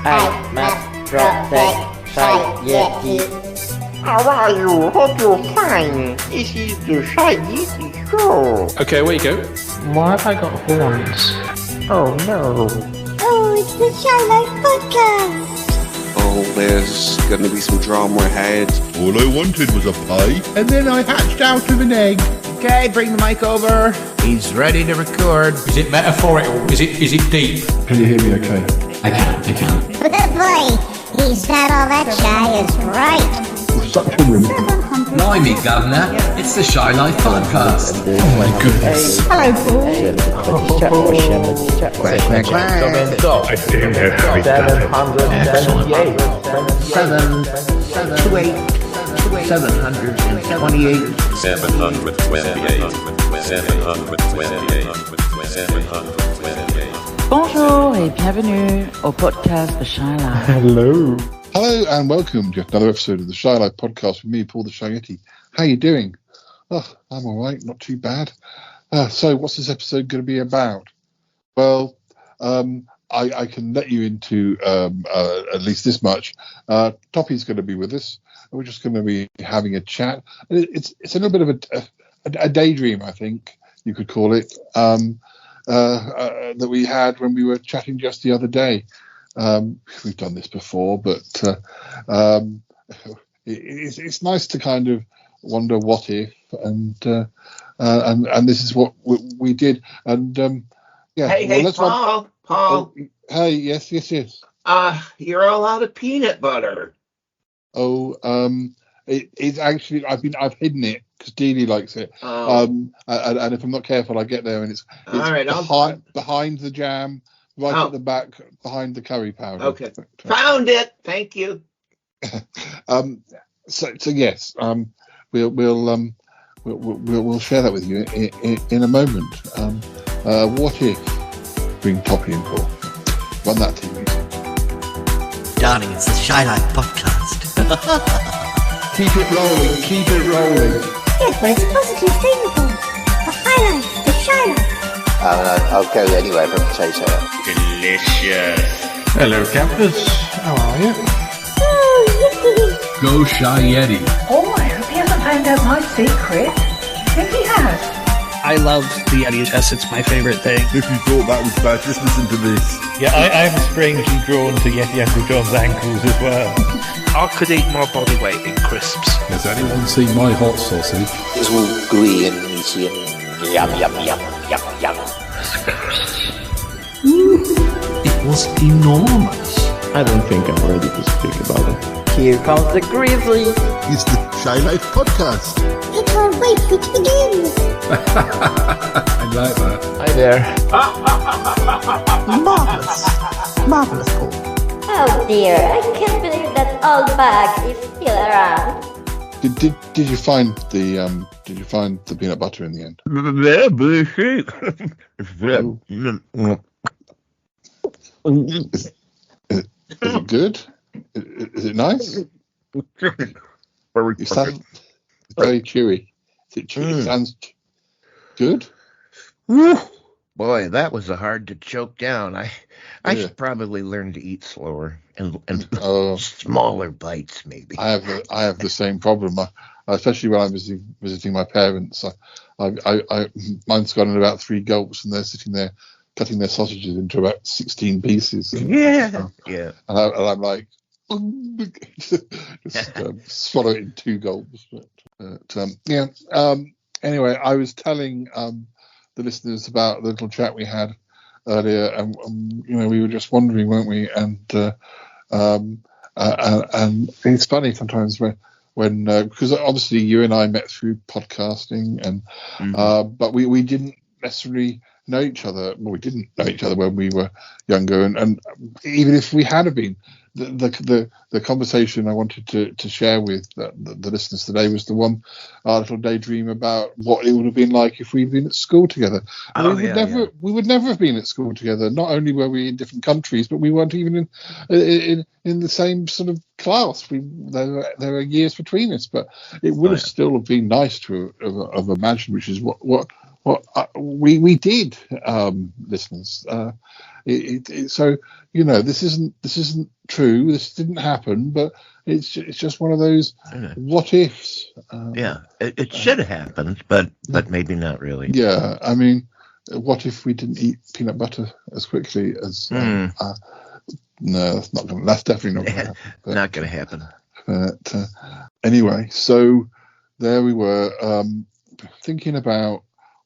I must protect Shy Yeti. How are you? Hope you're fine. This is the Shy Yeti Show. Okay, away you go. Why have I got horns? Oh no. Oh, it's the Shy Life Podcast. Oh, there's going to be some drama ahead. All I wanted was a pie, and then I hatched out of an egg. Okay, bring the mic over. He's ready to record. Is it metaphorical? Is it deep? Can you hear me okay? I can. Boy, he's not all that shy, is right. Such a win. Blimey, Governor, it's the Shy Life Podcast. Oh my goodness. Hello, Paul. Quack, quack. I still know how he's done it. 728. Bonjour et bienvenue au podcast The Shy Life. Hello and welcome to another episode of the Shy Life Podcast with me, Paul the Shy Yeti. How you doing? Oh, I'm all right, not too bad. So what's this episode going to be about? Well, I can let you into at least this much. Toppy's going to be with us. We're just going to be having a chat. It's a little bit of a daydream, I think you could call it, that we had when we were chatting just the other day. We've done this before, but it's nice to kind of wonder what if, and this is what we did. And yeah. Hey, Paul. Hey, yes. You're all out of peanut butter. Oh, it's actually I've hidden it because Dealey likes it. Oh. And if I'm not careful, I get there and it's all right, behind the jam, right at the back, behind the curry powder. Okay, found it. Thank you. So yes, we'll share that with you in a moment. What if bring Toppy and Paul? Run that TV. Darling, it's the Shy Life Podcast. Keep it rolling. Good, but it's a positive thing, Paul. The High Life, the Shy Life. I'll go anywhere from potato. Delicious. Hello, campers. How are you? Oh, Go Shy Yeti. Oh, I hope he hasn't found out my secret. Do you think he has? I love the Yeti'S. It's my favorite thing. If you thought that was bad, just listen to this. Yeah, I'm strangely drawn to Yeti Uncle John's ankles as well. I could eat more body weight in crisps. Has anyone seen my hot sausage? It was all gooey and meaty and yum. It was enormous. I don't think I'm ready to speak about it. Here comes the grizzly. It's the Shy Life Podcast. I can't wait for it to begin. I like that. Hi there. Marvelous, Paul. Oh dear, I can't believe that old bag is still around. Did you find the peanut butter in the end? Is it good? Is it nice? Very It's very chewy. Is it chewy? It sounds good. Boy, that was hard to choke down. I should probably learn to eat slower and smaller bites, maybe. I have the same problem, especially when I'm visiting my parents. Mine's gone in about 3 gulps, and they're sitting there cutting their sausages into about 16 pieces. Yeah. And I'm like, just swallow it in 2 gulps. Anyway, I was telling the listeners about the little chat we had earlier, and we were just wondering, weren't we? And it's funny sometimes when because obviously you and I met through podcasting, and but we didn't necessarily know each other. Well, we didn't know each other when we were younger, and even if we had been, the conversation I wanted to share with the listeners today was the one, our little daydream about what it would have been like if we'd been at school together. We would never have been at school together. Not only were we in different countries, but we weren't even in the same sort of class. There were years between us, but it would have still have been nice to have imagined, which is what Well, we did, listeners. So this isn't true. This didn't happen, but it's just one of those what ifs. It should have happened, but maybe not really. Yeah, I mean, what if we didn't eat peanut butter as quickly as? No, that's not going. That's definitely not going to happen. But, not going to happen. But anyway, so there we were, thinking about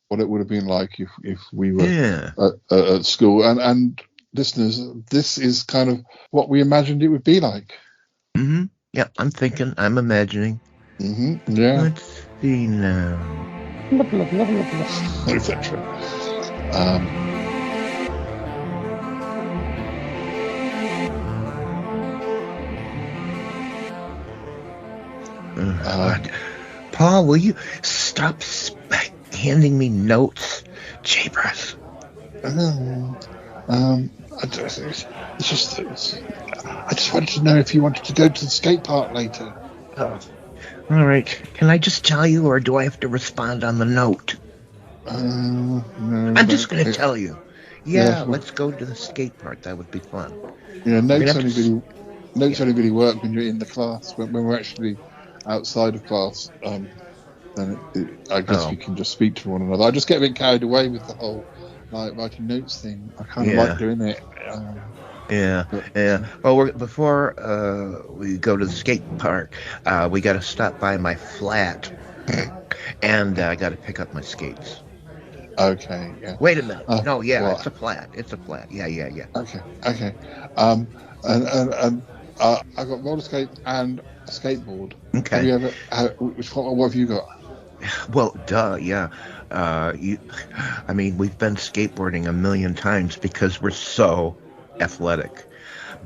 what it would have been like if we were at school. And listeners, this is kind of what we imagined it would be like. Mm-hmm. Yeah, I'm imagining. Mm-hmm. Yeah. Let's see now. Etc. Paul, will you stop handing me notes? Jeepers. I just wanted to know if you wanted to go to the skate park later. Oh. All right. Can I just tell you, or do I have to respond on the note? No. I'm just going to tell you. Yeah, let's go to the skate park. That would be fun. Yeah, notes only really work when you're in the class. When we're actually outside of class, then I guess we can just speak to one another. I just get a bit carried away with the whole writing notes thing. I kind of like doing it. Well, before we go to the skate park, we got to stop by my flat, and I got to pick up my skates. Okay. Yeah. Wait a minute. It's a flat. It's a flat. Yeah. Okay. And I got roller skates and a skateboard. Okay. Have you ever? What have you got? Well, yeah. I mean, we've been skateboarding a million times because we're so athletic.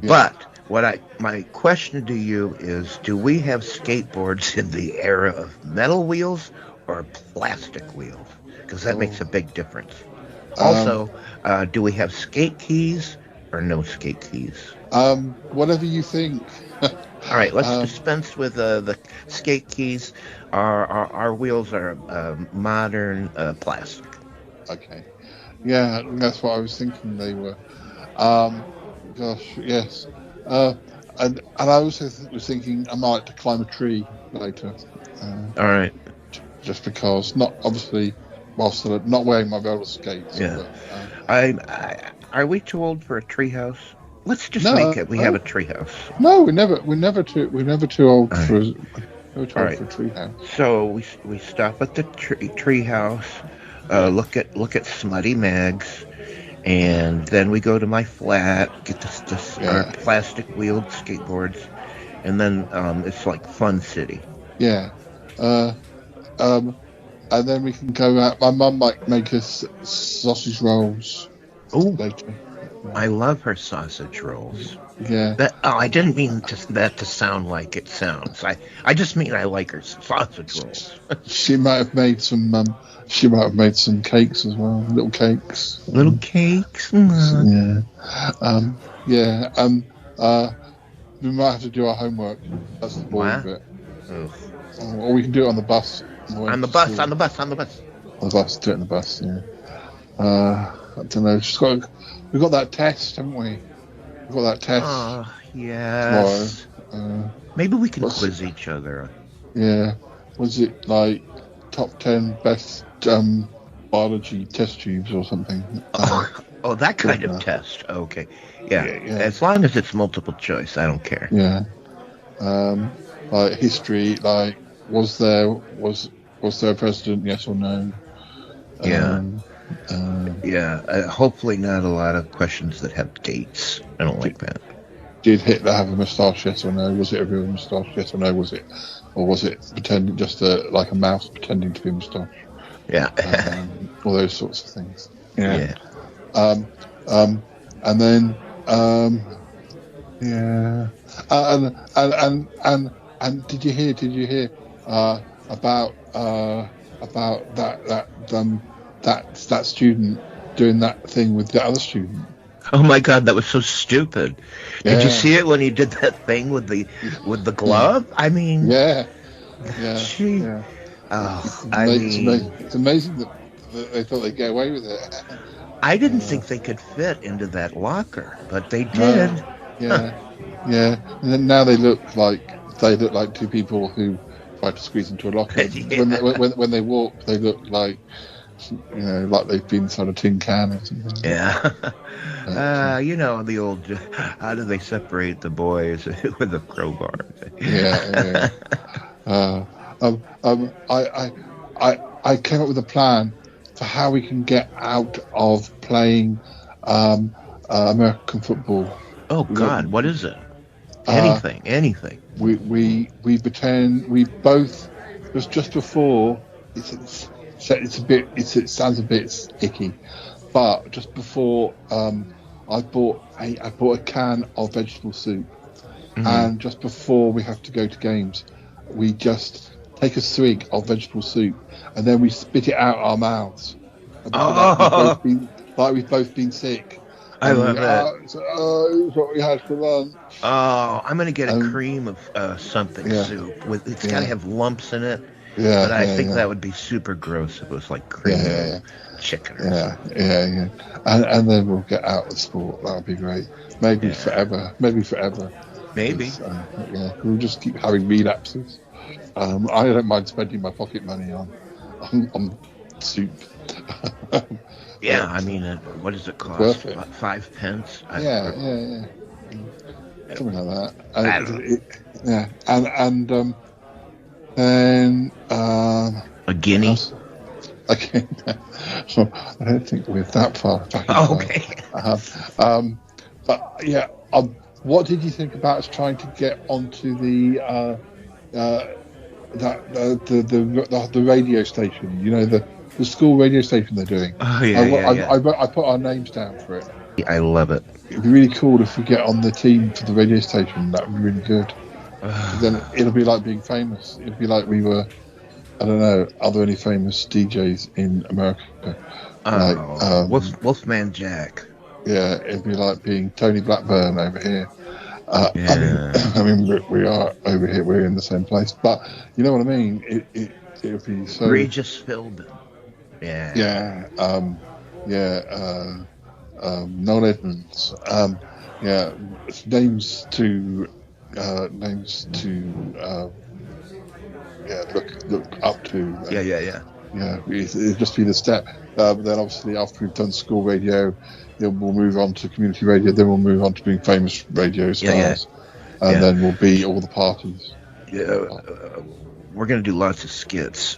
Yeah. But my question to you is, do we have skateboards in the era of metal wheels or plastic wheels? Because that makes a big difference. Also, do we have skate keys or no skate keys? Whatever you think. All right, let's dispense with the skate keys. Our wheels are modern plastic. Okay. Yeah, that's what I was thinking they were. Gosh, yes. And I also was thinking I might like to climb a tree later. All right. Just because, not obviously, whilst not wearing my roller skates. Yeah. But, are we too old for a treehouse? Let's just make it. We have a treehouse. No, we're never too old for a treehouse. So we stop at the treehouse, look at Smutty Mags, and then we go to my flat, get our plastic wheeled skateboards, and then it's like Fun City. Yeah. And then we can go out. My mum might make us sausage rolls. Later. I love her sausage rolls. Yeah. I didn't mean that to sound like it sounds. I just mean I like her sausage rolls. She might have made some. Cakes as well. Little cakes. Little cakes. Yeah. We might have to do our homework. That's the boring bit. Or we can do it on the bus. On the bus. Do it on the bus. Yeah. I don't know. We've got that test, haven't we? We've got that test. Oh, yes. Tomorrow. Maybe we can quiz each other. Yeah. Was it like top 10 best biology test tubes or something? That kind of test. Okay. Yeah. As long as it's multiple choice, I don't care. Yeah. Like history, like was there a president? Yes or no? Hopefully not a lot of questions that have dates. I don't like that. Did Hitler have a moustache? Yes or no? Was it a real moustache? Yes or no? Was it pretending just like a mouse pretending to be a moustache? Yeah. All those sorts of things. Yeah. And then and did you hear about that student doing that thing with the other student? Oh my God, that was so stupid! Did you see it when he did that thing with the glove? I mean, yeah. Gee. Yeah. It's amazing that they thought they'd get away with it. I didn't think they could fit into that locker, but they did. Yeah, yeah. And then now they look like two people who tried to squeeze into a locker. When they walk, they look like like they've been inside a tin can or something. Yeah. The old. How do they separate the boys with a crowbar? Yeah. I came up with a plan for how we can get out of playing American football. Oh God, what is it? Anything. We pretend we both just before it sounds a bit icky, but just before I bought a can of vegetable soup, and just before we have to go to games, we just take a swig of vegetable soup and then we spit it out our mouths. Like we've both been sick. I love that. It's what we had for lunch. Oh, I'm gonna get a cream of something soup. It's gotta have lumps in it. Yeah, but I think that would be super gross if it was like cream of chicken or something. Yeah. And then we'll get out of sport. That would be great. Maybe forever. Maybe. We'll just keep having relapses. I don't mind spending my pocket money on soup. Yeah, I mean, what does it cost? About 5 pence? Yeah. Something like that. And a guinea. Okay, so I don't think we're that far back. Okay. But yeah, what did you think about us trying to get onto the radio station? The school radio station they're doing. Oh yeah, I put our names down for it. I love it. It'd be really cool if we get on the team for the radio station. That would be really good. Then it'll be like being famous. It'd be like we were. I don't know. Are there any famous DJs in America? Wolfman Jack. Yeah, it'd be like being Tony Blackburn over here. I mean, we are over here. We're in the same place, but you know what I mean. It would be so. Regis Philbin. Yeah. Noel Edmonds. Names to look up to. Yeah. It'd just be the step. But then obviously after we've done school radio, then we'll move on to community radio. Then we'll move on to being famous radio stars, and then we'll be all the parties. Yeah. We're going to do lots of skits.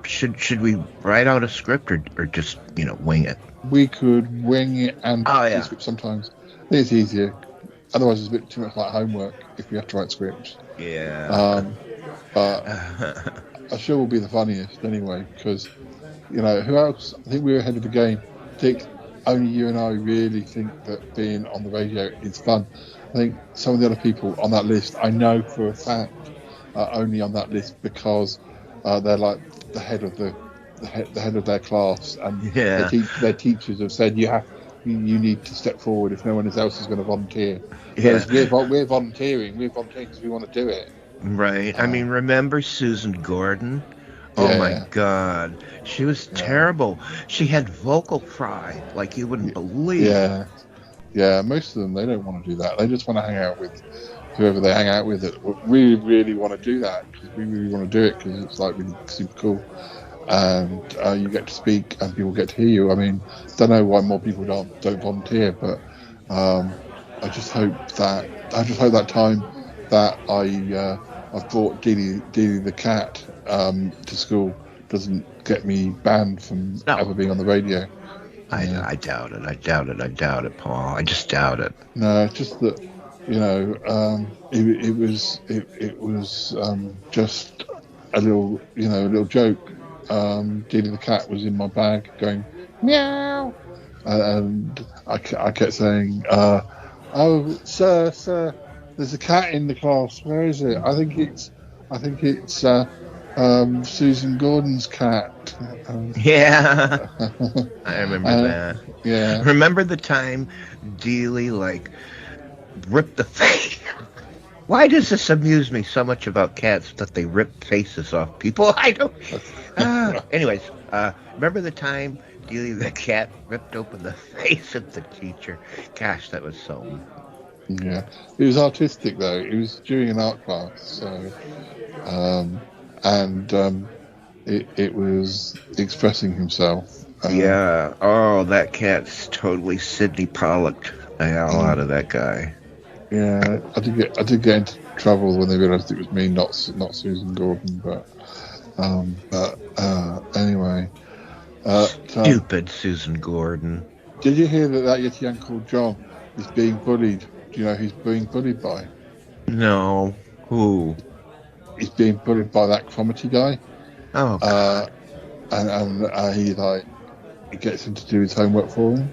Should we write out a script or just wing it? We could wing it and do script sometimes. I think it's easier. Otherwise, it's a bit too much like homework if we have to write scripts. Yeah. But I'm sure we'll be the funniest anyway, because who else? I think we're ahead of the game. Dick, only you and I really think that being on the radio is fun. I think some of the other people on that list, I know for a fact, are only on that list because they're like the head of the head of their class, and their teachers have said you need to step forward if no one else is going to volunteer. Whereas we're volunteering because we want to do it. Right. I mean, remember Susan Gordon? Oh my God, she was terrible. She had vocal fry like you wouldn't believe. Yeah. Most of them, they don't want to do that. They just want to hang out with whoever they hang out with. That really, really want to do that because we really want to do it because it's like really super cool. And you get to speak and people get to hear you. I mean, don't know why more people don't volunteer, but I just hope that time that I've brought Dealey the cat to school doesn't get me banned from ever being on the radio. I doubt it, Paul. I just doubt it. No, it's just that it was just a little joke. Dealey the cat was in my bag going meow, and I kept saying, "Oh, sir, there's a cat in the class. Where is it? I think it's Susan Gordon's cat." Yeah, I remember that. Yeah, remember the time Dealey ripped the face? Why does this amuse me so much about cats that they rip faces off people? I don't. Anyways, remember the time Dealey the cat ripped open the face of the teacher? Gosh, that was so. Yeah, it was artistic though. It was during an art class, so it was expressing himself. Yeah. Oh, that cat's totally Sidney Pollocked the hell out of that guy. Yeah, I did get into trouble when they realised it was me, not Susan Gordon. But anyway, stupid Susan Gordon. Did you hear that Yeti Uncle John is being bullied? Do you know who's being bullied by? No. Who? He's being bullied by that Cromitty guy. Oh. And he gets him to do his homework for him.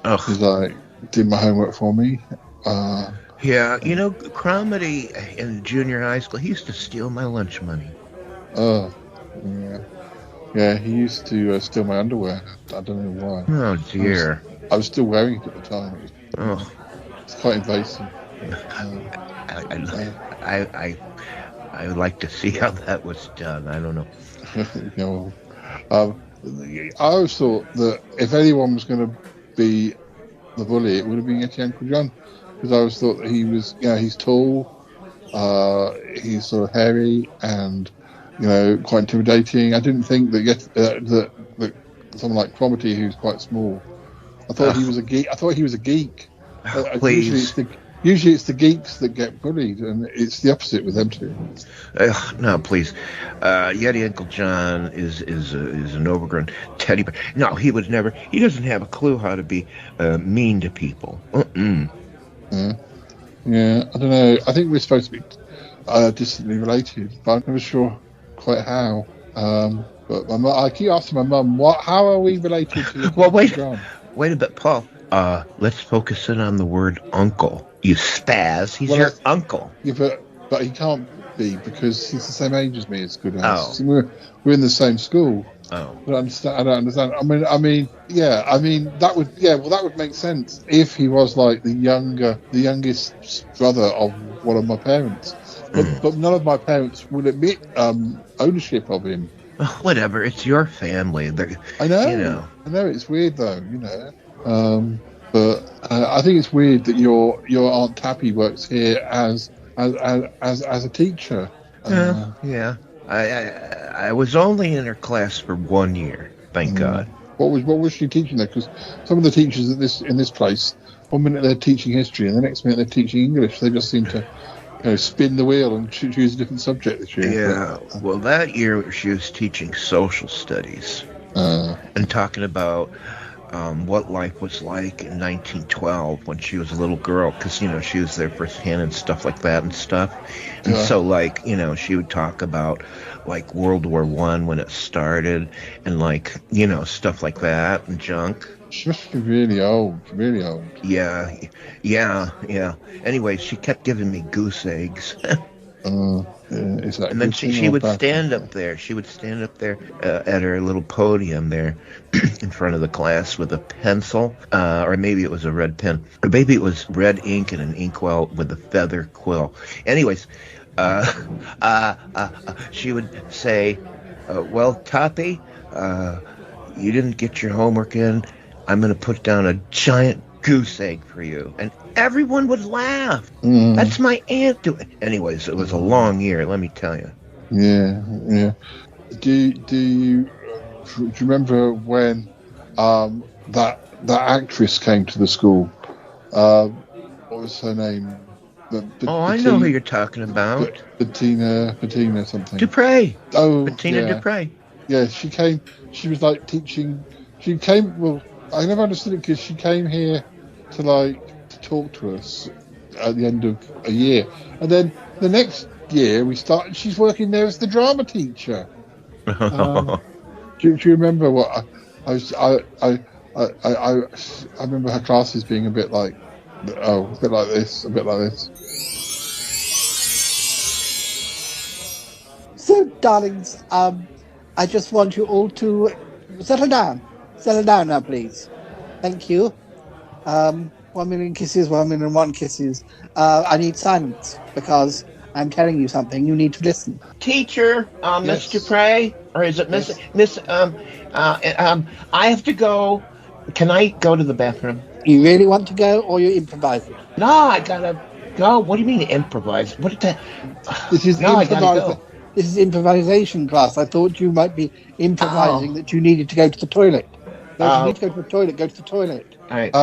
Oh. He's like, did my homework for me. Yeah, Cromitty in junior high school, he used to steal my lunch money. Oh, yeah. Yeah, he used to steal my underwear. I don't know why. Oh, dear. I was still wearing it at the time. It's quite invasive. I would like to see how that was done. I don't know. I always thought that if anyone was going to be the bully, it would have been Yeti Uncle John. Because I always thought that he was, he's tall, he's sort of hairy, and quite intimidating. I didn't think that someone like Cromitty, who's quite small, I thought he was a geek. Please. Usually it's the geeks that get bullied, and it's the opposite with them two. No, please. Yeti Uncle John is an overgrown teddy bear. No, he would never. He doesn't have a clue how to be mean to people. Yeah, I don't know. I think we're supposed to be distantly related, but I'm never sure quite how. But I keep asking my mum, how are we related to Well, wait John? Wait a bit, Paul. Let's focus in on the word uncle. You spaz. He's your uncle. Yeah, but he can't be because he's the same age as me. It's good as we're in the same school. Oh, I don't understand. I mean, that would make sense if he was like the youngest brother of one of my parents. But none of my parents would admit ownership of him. Whatever, it's your family. I know. I know it's weird though. But I think it's weird that your Aunt Tappy works here as a teacher. Yeah. I was only in her class for 1 year. Thank God. What was she teaching there? Because some of the teachers in this place, 1 minute they're teaching history, and the next minute they're teaching English. They just seem to spin the wheel and choose a different subject this year. Yeah. Well, that year she was teaching social studies and talking about what life was like in 1912 when she was a little girl, because she was there firsthand and stuff like that and stuff. And so she would talk about like World War I when it started and like stuff like that and junk. She must be really old. Yeah. Anyway, she kept giving me goose eggs. And then she would stand up there. She would stand up there at her little podium there in front of the class with a pencil, or maybe it was a red pen, or maybe it was red ink and an inkwell with a feather quill. Anyways, she would say, well, Toppy, you didn't get your homework in. I'm going to put down a giant goose egg for you. And everyone would laugh. That's my aunt doing. Anyways, it was a long year, let me tell you. Yeah. Do you remember when that actress came to the school? What was her name? I know who you're talking about. Bettina something. Dupre. Oh, Bettina Dupre. Yeah, she came. She was like teaching. She came. Well, I never understood it because she came here to talk to us at the end of a year, and then the next year we started. She's working there as the drama teacher. Do you remember what I remember her classes being a bit like this. So, darlings, I just want you all to settle down. Settle down now, please. Thank you. 1,000,000 kisses, 1,000,001 kisses. I need silence because I'm telling you something. You need to listen. Teacher, Miss Dupre, or is it Miss? I have to go. Can I go to the bathroom? You really want to go, or you're improvising? No, I gotta go. What do you mean improvise? What the? This is No, I gotta go. This is improvisation class. I thought you might be improvising that you needed to go to the toilet. No, if you need to go to the toilet, go to the toilet. All right.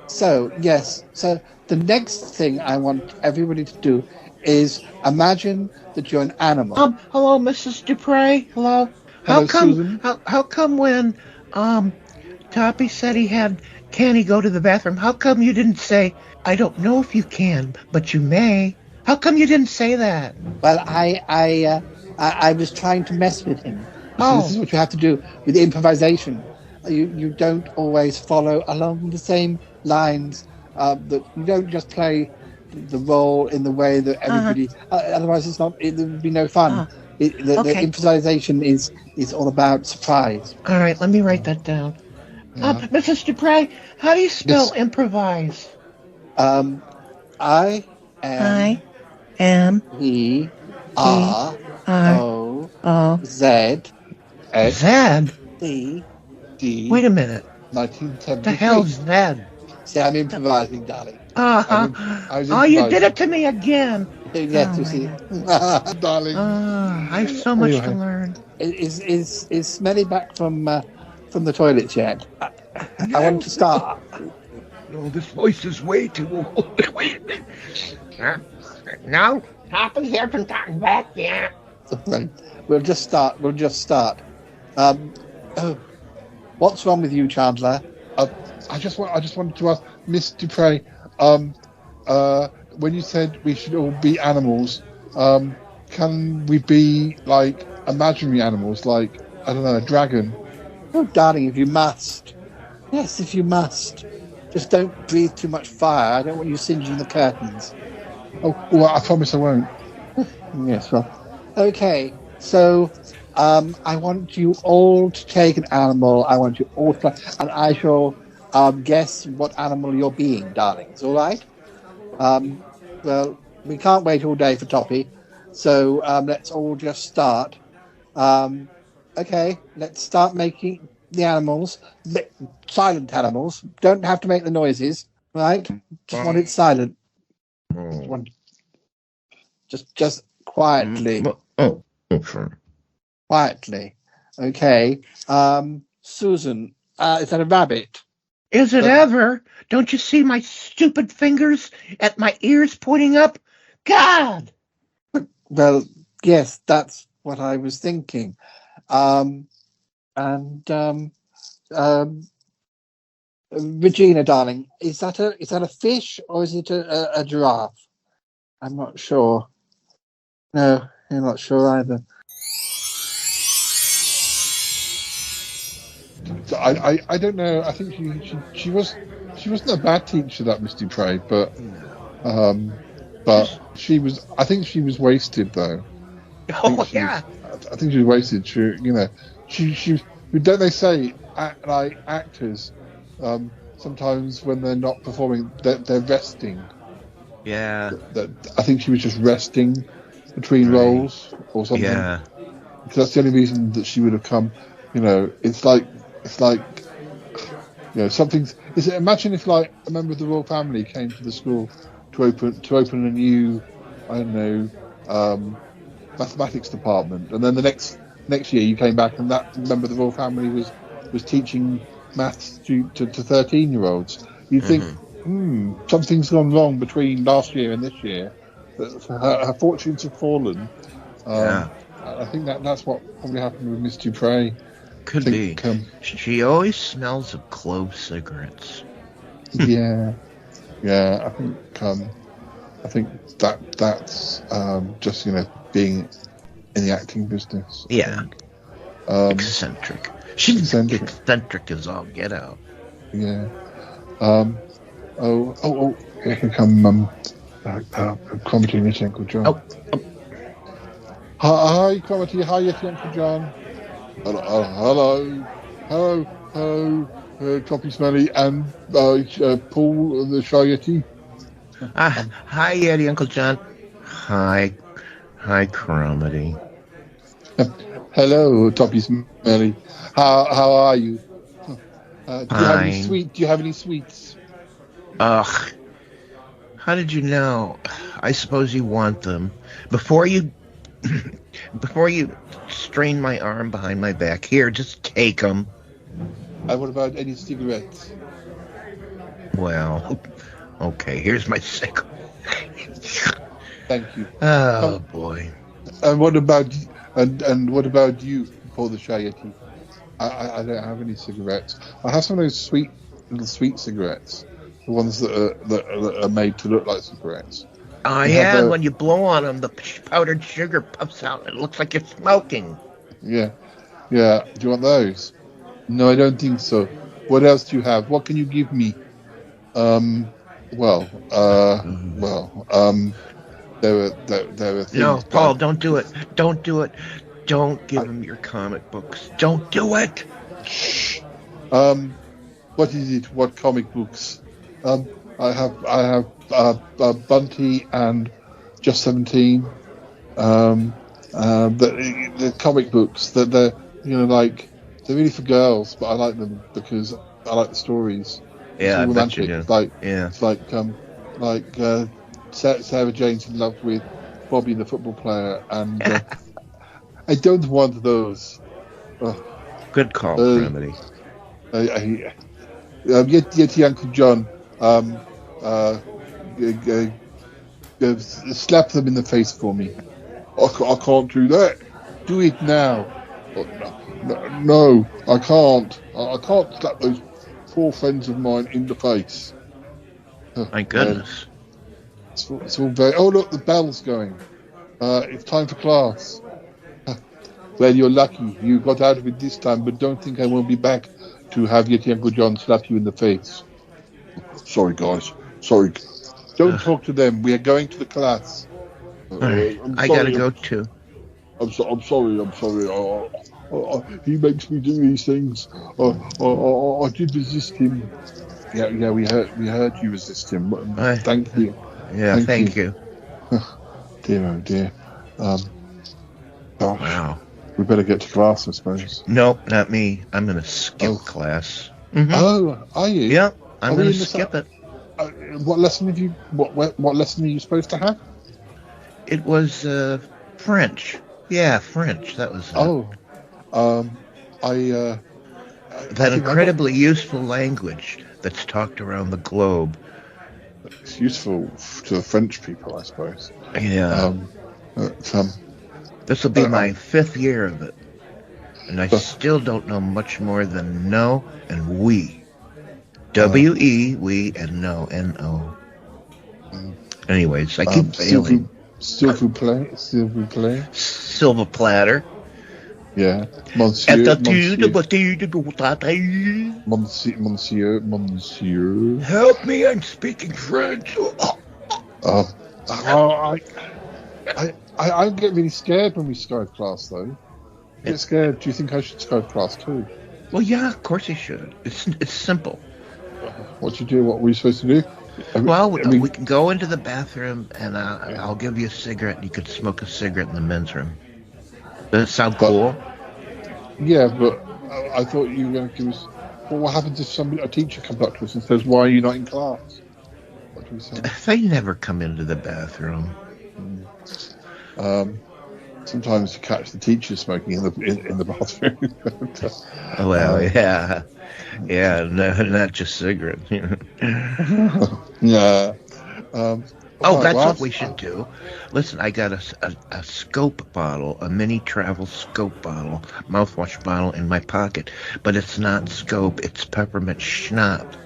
So, yes. So, the next thing I want everybody to do is imagine that you're an animal. Hello, Mrs. Dupre. Hello. Hello, Susan. How come when Toppy said can he go to the bathroom? How come you didn't say, I don't know if you can, but you may? How come you didn't say that? Well, I was trying to mess with him. So this is what you have to do with improvisation. You don't always follow along the same lines. That you don't just play the role in the way that everybody. Otherwise, there would be no fun. The improvisation is all about surprise. All right, let me write that down. Mrs. Dupre, how do you spell improvise? I am E-R-O-Z. D. Wait a minute. 1973. The hell's that? See, I'm improvising, darling. You did it to me again. Yes, you see. Darling. I have so much to learn. Is Smelly back from the toilets yet? I want to start. No, this voice is way too old. No, Toppy hasn't gotten back yet. We'll just start. What's wrong with you, Chandler? I just wanted to ask Miss Dupre. When you said we should all be animals, can we be like imaginary animals, like I don't know, a dragon? Oh, darling, if you must. Yes, if you must. Just don't breathe too much fire. I don't want you singeing the curtains. Oh, well, I promise I won't. Yes, well, okay. So, I want you all to take an animal. I want you all to play, and I shall guess what animal you're being, darlings. All right? Well, we can't wait all day for Toppy, so let's all just start. Okay, let's start making the animals, silent animals. Don't have to make the noises, right? Just want it silent. Just quietly. Quietly. Okay. Susan, is that a rabbit? Is it ever? Don't you see my stupid fingers at my ears pointing up? God! Well, yes, that's what I was thinking. Regina, darling, is that a fish or is it a giraffe? I'm not sure. No, I'm not sure either. I don't know. I think she wasn't a bad teacher, that Miss Dupre, but she was. I think she was wasted though. I think she was wasted. She don't they say like actors sometimes when they're not performing they're resting. Yeah. I think she was just resting between roles or something. Yeah. Because that's the only reason that she would have come. It's like something's. Imagine if like a member of the royal family came to the school to open a new, I don't know, mathematics department, and then the next year you came back and that member of the royal family was teaching maths to 13-year-olds. You'd think, something's gone wrong between last year and this year. Her fortunes have fallen. I think that's what probably happened with Miss Dupre. Could be. She always smells of clove cigarettes. Yeah. I think that's just being in the acting business. Yeah. Eccentric. She's eccentric as all get out. Yeah. Here can come Cromitty and Yeti Uncle John. Hi, Cromitty. Hi, Yeti Uncle John. Hello. Choppy Smelly, and Paul, the Shy Yeti. Hi, Yeti, Uncle John. Hi, Cromedy. Hello, Choppy Smelly. How are you? Do you have any Fine. Do you have any sweets? Ugh. How did you know? I suppose you want them. Before you strain my arm behind my back, here, just take them. And what about any cigarettes? Well, okay, here's my cigarette. Thank you. Oh, boy. And what about what about you, Paul the Shy Yeti? I don't have any cigarettes. I have some of those little sweet cigarettes, the ones that are made to look like cigarettes. Oh, yeah, and when you blow on them, the powdered sugar puffs out, and it looks like you're smoking. Yeah. Do you want those? No, I don't think so. What else do you have? What can you give me? There were things. No, Paul, don't do it. Don't do it. Don't give him your comic books. Don't do it. Shh. What is it? What comic books? I have Bunty and Just 17. The comic books that they're they're really for girls, but I like them because I like the stories. Yeah, it's I bet you do. It's like Sarah Jane's in love with Bobby the football player, and I don't want those. Good call, Remedy. Yeti Uncle John, slap them in the face for me. I can't do that. Do it now. No, I can't. I can't slap those poor friends of mine in the face. My goodness. It's all very... Oh, look, the bell's going. It's time for class. Well, you're lucky. You got out of it this time, but don't think I won't be back to have Yeti Uncle John slap you in the face. Sorry, guys. Sorry. Don't talk to them. We are going to the class. I gotta go too. I'm sorry. He makes me do these things. I did resist him. Yeah. We heard you resist him. Thank you. Yeah, thank you. Dear, oh dear. Gosh. Wow. We better get to class, I suppose. Nope, not me. I'm gonna skip class. Mm-hmm. Oh, are you? Yep, I'm gonna skip it. What lesson have you? What lesson are you supposed to have? It was French. Yeah, French. That was. That incredibly useful language that's talked around the globe. It's useful to the French people, I suppose. Yeah. This will be my 5th year of it, and I still don't know much more than no and oui. W-E, we, and no, N-O. Anyways, I keep failing. S'il vous plaît. Silver platter. Yeah. Monsieur. Help me, I'm speaking French. I get really scared when we Skype class, though. I get scared. Do you think I should Skype class too? Well, yeah, of course you should. It's simple. What you do? What were you supposed to do? We can go into the bathroom, and I'll give you a cigarette, and you could smoke a cigarette in the men's room. Does it sound cool? Yeah, but I thought you were going to give us... Well, what happens if a teacher comes up to us and says, why are you not in class? What do we say? They never come into the bathroom. Sometimes you catch the teacher smoking in the bathroom. Yeah, not just cigarettes. Yeah. That's what we should do. Listen, I got a scope bottle, a mini travel scope bottle, mouthwash bottle in my pocket, but it's not scope, it's peppermint schnapps.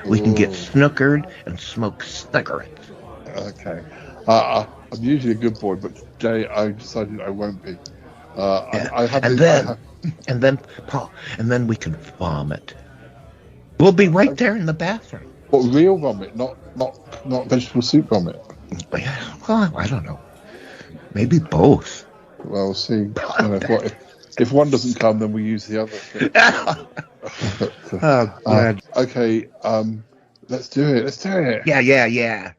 We can get snookered and smoke cigarettes. Okay. I'm usually a good boy, but today I decided I won't be. And then we can vomit. We'll be right there in the bathroom. What, real vomit, not vegetable soup vomit? Well, I don't know. Maybe both. Well, we'll see. If one doesn't come, then we use the other. Oh, God. Okay, let's do it. Let's do it. Yeah.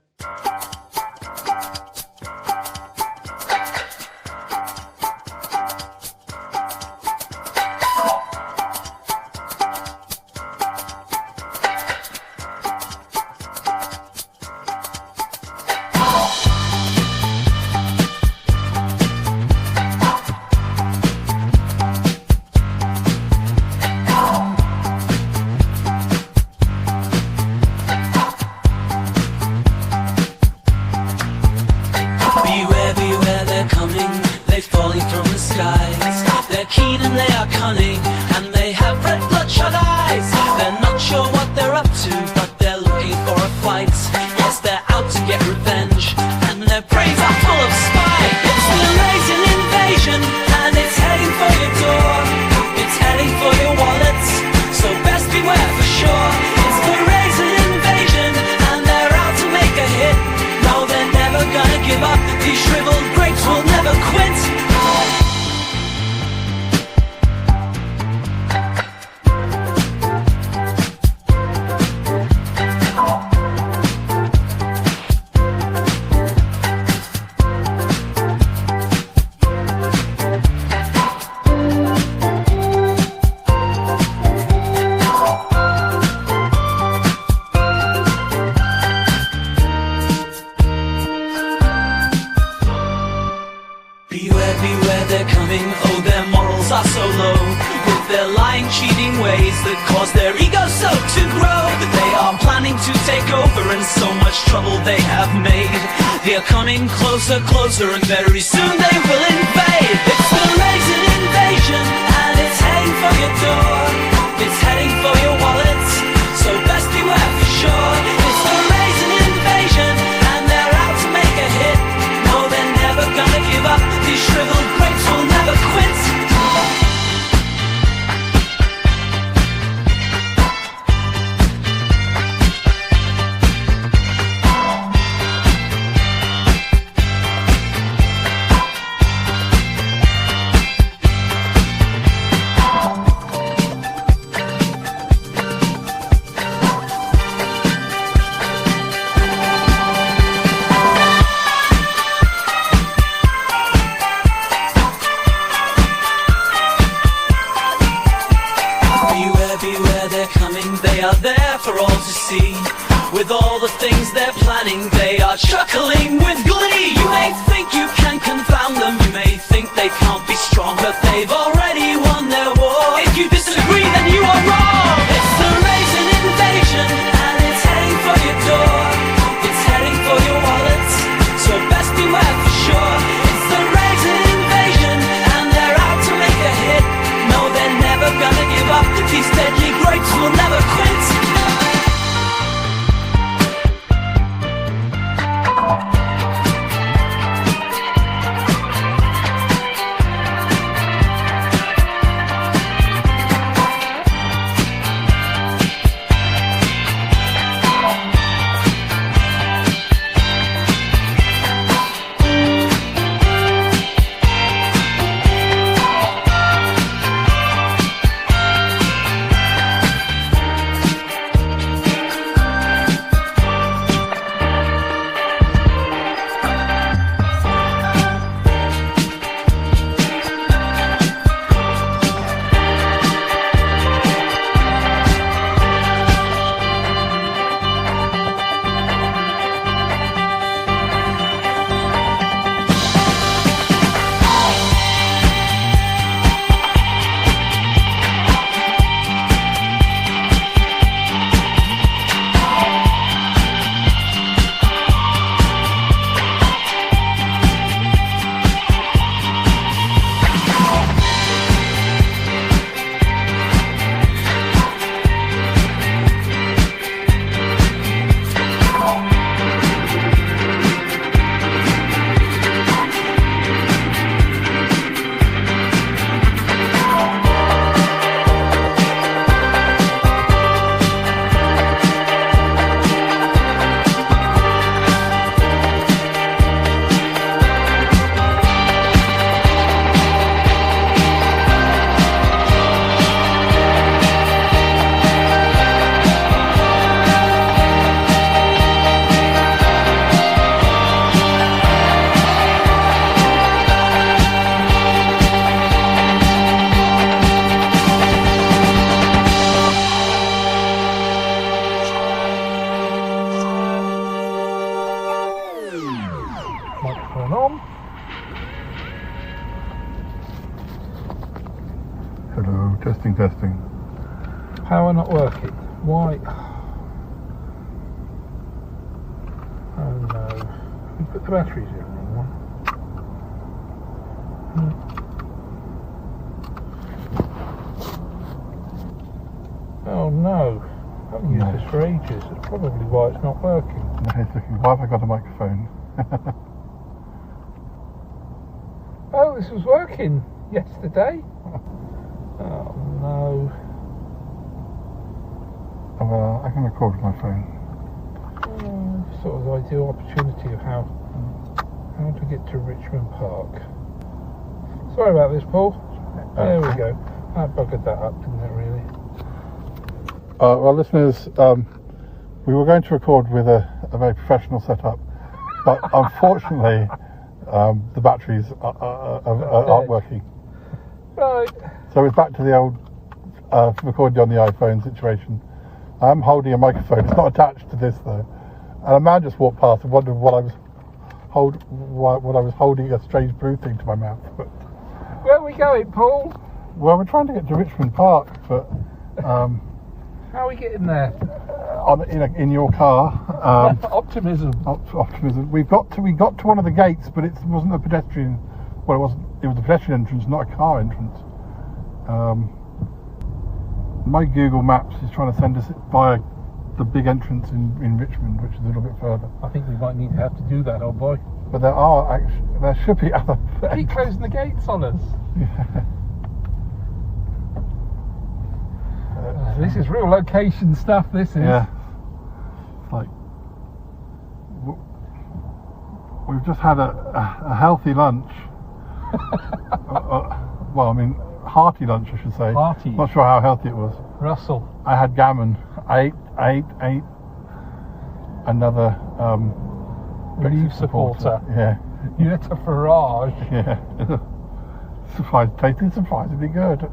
Beware, they're coming, they're falling from the skies. They're keen and they are cunning, and they have red bloodshot eyes. They're not sure what they're up to, but they're looking for a fight. Yes, they're out to get revenge, and their brains are full of spite. It's the amazing invasion, and it's heading for your door. It's heading for your wallets, so best beware for sure. It's the raisin invasion, and they're out to make a hit. No, they're never gonna give up. These shriveled grapes will never quit. Beware, they're coming, oh their morals are so low. With their lying, cheating ways that cause their egos so to grow. They are planning to take over, and so much trouble they have made. They are coming closer, and very soon they will invade. It's the raisin invasion, and it's heading for your door. It's heading for your wallets, so best beware for sure. It's the raisin invasion, and they're out to make a hit. No, they're never gonna give up. These shriveled grapes will never quit. Beware, they're coming, they are there for all to see. With all the things they're planning, they are chuckling with glee. You may think you can confound them, you may think they can't be strong, but they've already won their war. If you disagree, then you are wrong. It's the raisin invasion, and it's heading for your door. It's heading for your wallets, so best beware for sure. It's the raisin invasion, and they're out to make a hit. No, they're never gonna give up. These deadly grapes will never quit. testing. Power not working. Why? Oh no. We put the batteries in the wrong one. Oh no. I haven't used this for ages. That's probably why it's not working. No, it's looking. Why have I got a microphone? Oh, this was working yesterday. Oh no. Well, I can record with my phone. Sort of ideal opportunity of how to get to Richmond Park. Sorry about this, Paul. There we go. I buggered that up, didn't it, really? Well, listeners, we were going to record with a very professional setup, but unfortunately, the batteries aren't working. Right. So it's back to the old recording on the iPhone situation. I'm holding a microphone. It's not attached to this though. And a man just walked past and wondered what I was holding a strange blue thing to my mouth. But where are we going, Paul? Well, we're trying to get to Richmond Park, but how are we getting there? In your car. Optimism. Optimism. We got to one of the gates, but it wasn't a pedestrian. Well, it wasn't. It was a pedestrian entrance, not a car entrance. My Google Maps is trying to send us via the big entrance in Richmond, which is a little bit further. I think we might need to have to do that, old boy. But there should be other. Keep closing the gates on us. Yeah. This is real location stuff. This is. Yeah. It's like we've just had a healthy lunch. Well, I mean, hearty lunch, I should say. Hearty. Not sure how healthy it was. Russell. I had gammon. I ate another Leave supporter. Yeah. Yeti'S Farage. Yeah. Tasted surprisingly good.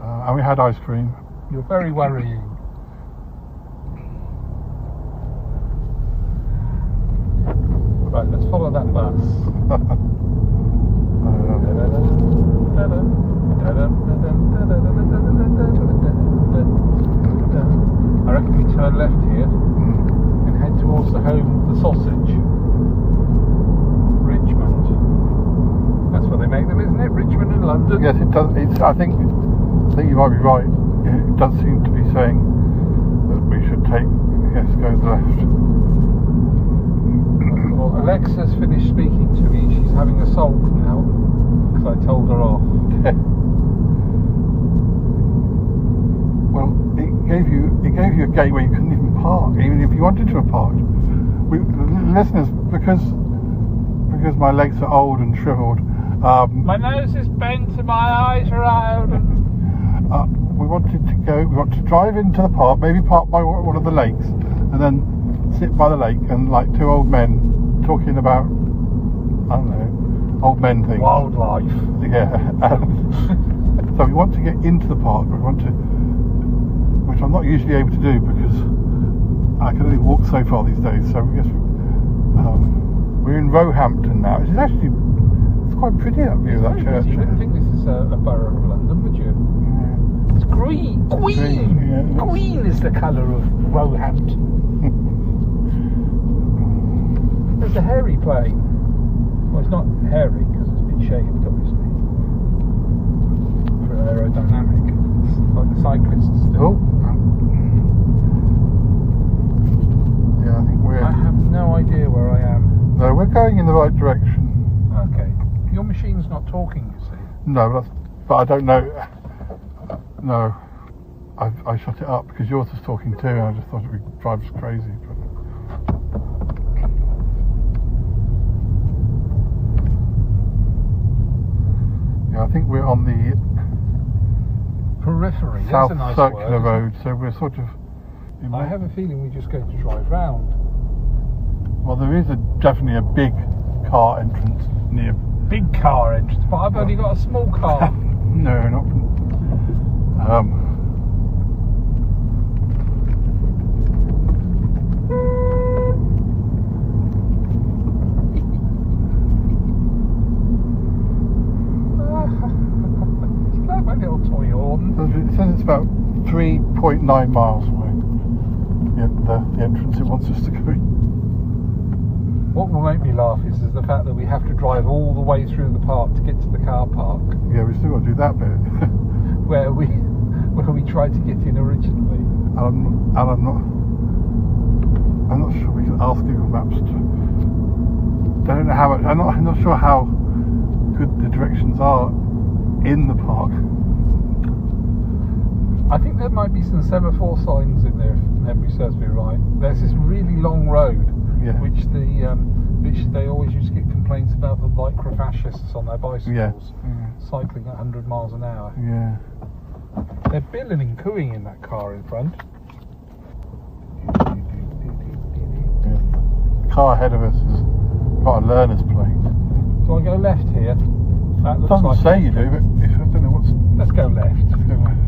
And we had ice cream. You're very worrying. Right, let's follow that bus. I reckon we turn left here and head towards the home of the sausage. Richmond. That's where they make them, isn't it? Richmond and London. Yes, it does. I think you might be right. It does seem to be saying that we should go to the left. Well, Alexa's finished speaking to me. She's having a sulk now because I told her off. Well, it gave you a gate where you couldn't even park, even if you wanted to have parked. Listeners, because my legs are old and shriveled. My nose is bent and my eyes are out. We want to drive into the park, maybe park by one of the lakes, and then sit by the lake and like two old men talking about, I don't know, old men things. Wildlife. Yeah. So we want to get into the park, which I'm not usually able to do because I can only walk so far these days. So I guess we're in Roehampton now. It's quite pretty that view of that church. You wouldn't think this is a borough of London, would you? Yeah. It's green. Green is the colour of Roehampton. There's a hairy plane. Well, it's not hairy because it's been shaved, obviously. For aerodynamic. It's like the cyclists do. Oh. Yeah, I think I have no idea where I am. No, we're going in the right direction. Okay. Your machine's not talking, you see. No, but I don't know. No, I shut it up because yours was talking too, and I just thought it would drive us crazy. But yeah, I think we're on the periphery. South That's a nice Circular word, Road, so we're sort of. I have a feeling we just go to drive round. Well, there is definitely a big car entrance near. Big car entrance, but I've only got a small car. No, not. Like my little toy horn. about 3.9 miles away. The entrance it wants us to go. What will make me laugh is the fact that we have to drive all the way through the park to get to the car park. Yeah, we still got to do that bit. where we tried to get in originally. I'm not sure we can ask Google Maps to. I don't know how. I'm not sure how good the directions are in the park. I think there might be some semaphore signs in there, if memory serves me right. There's this really long road, which they always used to get complaints about the lycra-fascists on their bicycles cycling at 100 miles an hour. Yeah. They're billing and cooing in that car in front. The car ahead of us has got a learner's plate. Do I go left here? That looks doesn't like say you do, but if I don't know what's. Let's go left. Let's go left.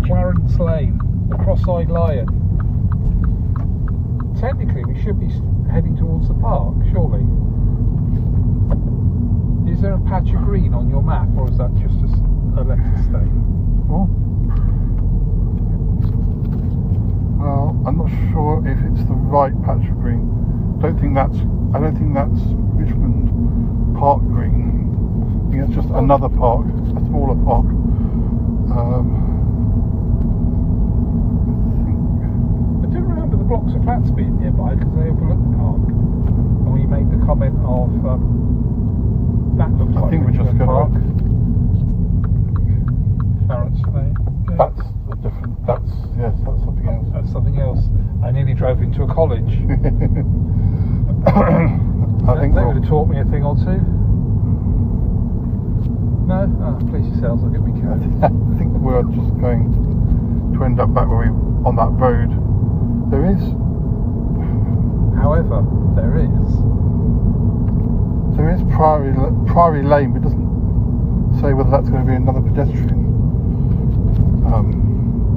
Clarence Lane, the cross-eyed lion. Technically, we should be heading towards the park, surely. Is there a patch of green on your map, or is that just a letter stain? Oh. Well, I'm not sure if it's the right patch of green. I don't think that's Richmond Park Green. I think it's just another park, a smaller park. I do remember the blocks of flats being nearby because they overlook the park. And we made the comment of that looks like Richmond Park. Clarence Lane. That's a different. That's something else. That's something else. I nearly drove into a college. I think they would have taught me a thing or two. No? Oh, please yourselves, I'll get me cat. I think we're just going to end up back where on that road. There is. However, there is Priory Lane, but it doesn't say whether that's going to be another pedestrian.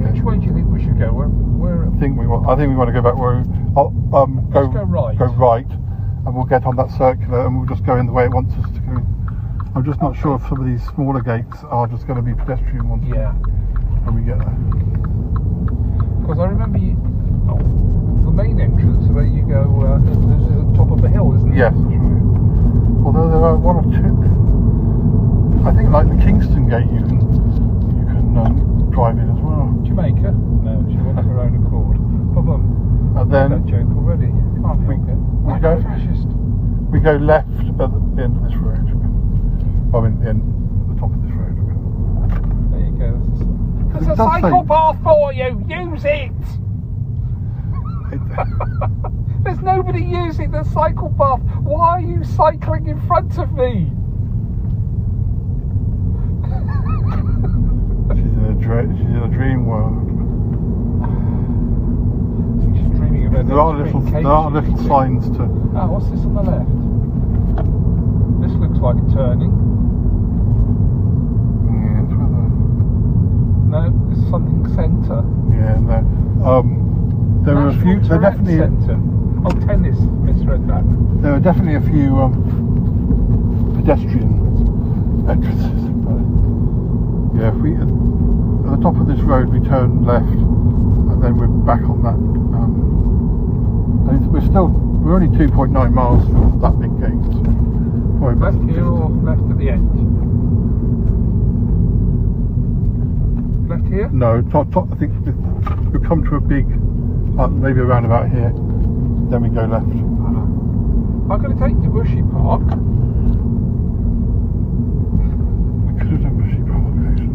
Which way do you think we should go? Where? I think we want to go back where. Let's go right. Go right, and we'll get on that circular, and we'll just go in the way it wants us to go. I'm just not sure if some of these smaller gates are just going to be pedestrian ones. Yeah. When we get there. Because I remember the main entrance where you go at the top of the hill, isn't it? Yes, that's right. Although there are one or two. I think like the Kingston gate you can drive in as well. Jamaica? No, she went of her own accord. And then that joke already. Can't help it. We go left at the end of this road. I mean, the top of this road. There you go. There's a cycle path for you. Use it. There's nobody using the cycle path. Why are you cycling in front of me? She's in a dream world. I think she's dreaming of her. There are little signs to. Ah, what's this on the left? This looks like a turning. Yeah, it's where No, it's something centre. Yeah, no. There are a few. There definitely. Centre. Oh, tennis. Misread that. There are definitely a few pedestrian entrances. Yeah, if we at the top of this road we turn left, and then we're back on that. And we're only 2.9 miles from that big gate. So left here or left at the end? Left here? No, top. I think we'll come to a big, maybe around about here. Then we go left. I'm going to take you to Bushy Park. We could have done Bushy Park.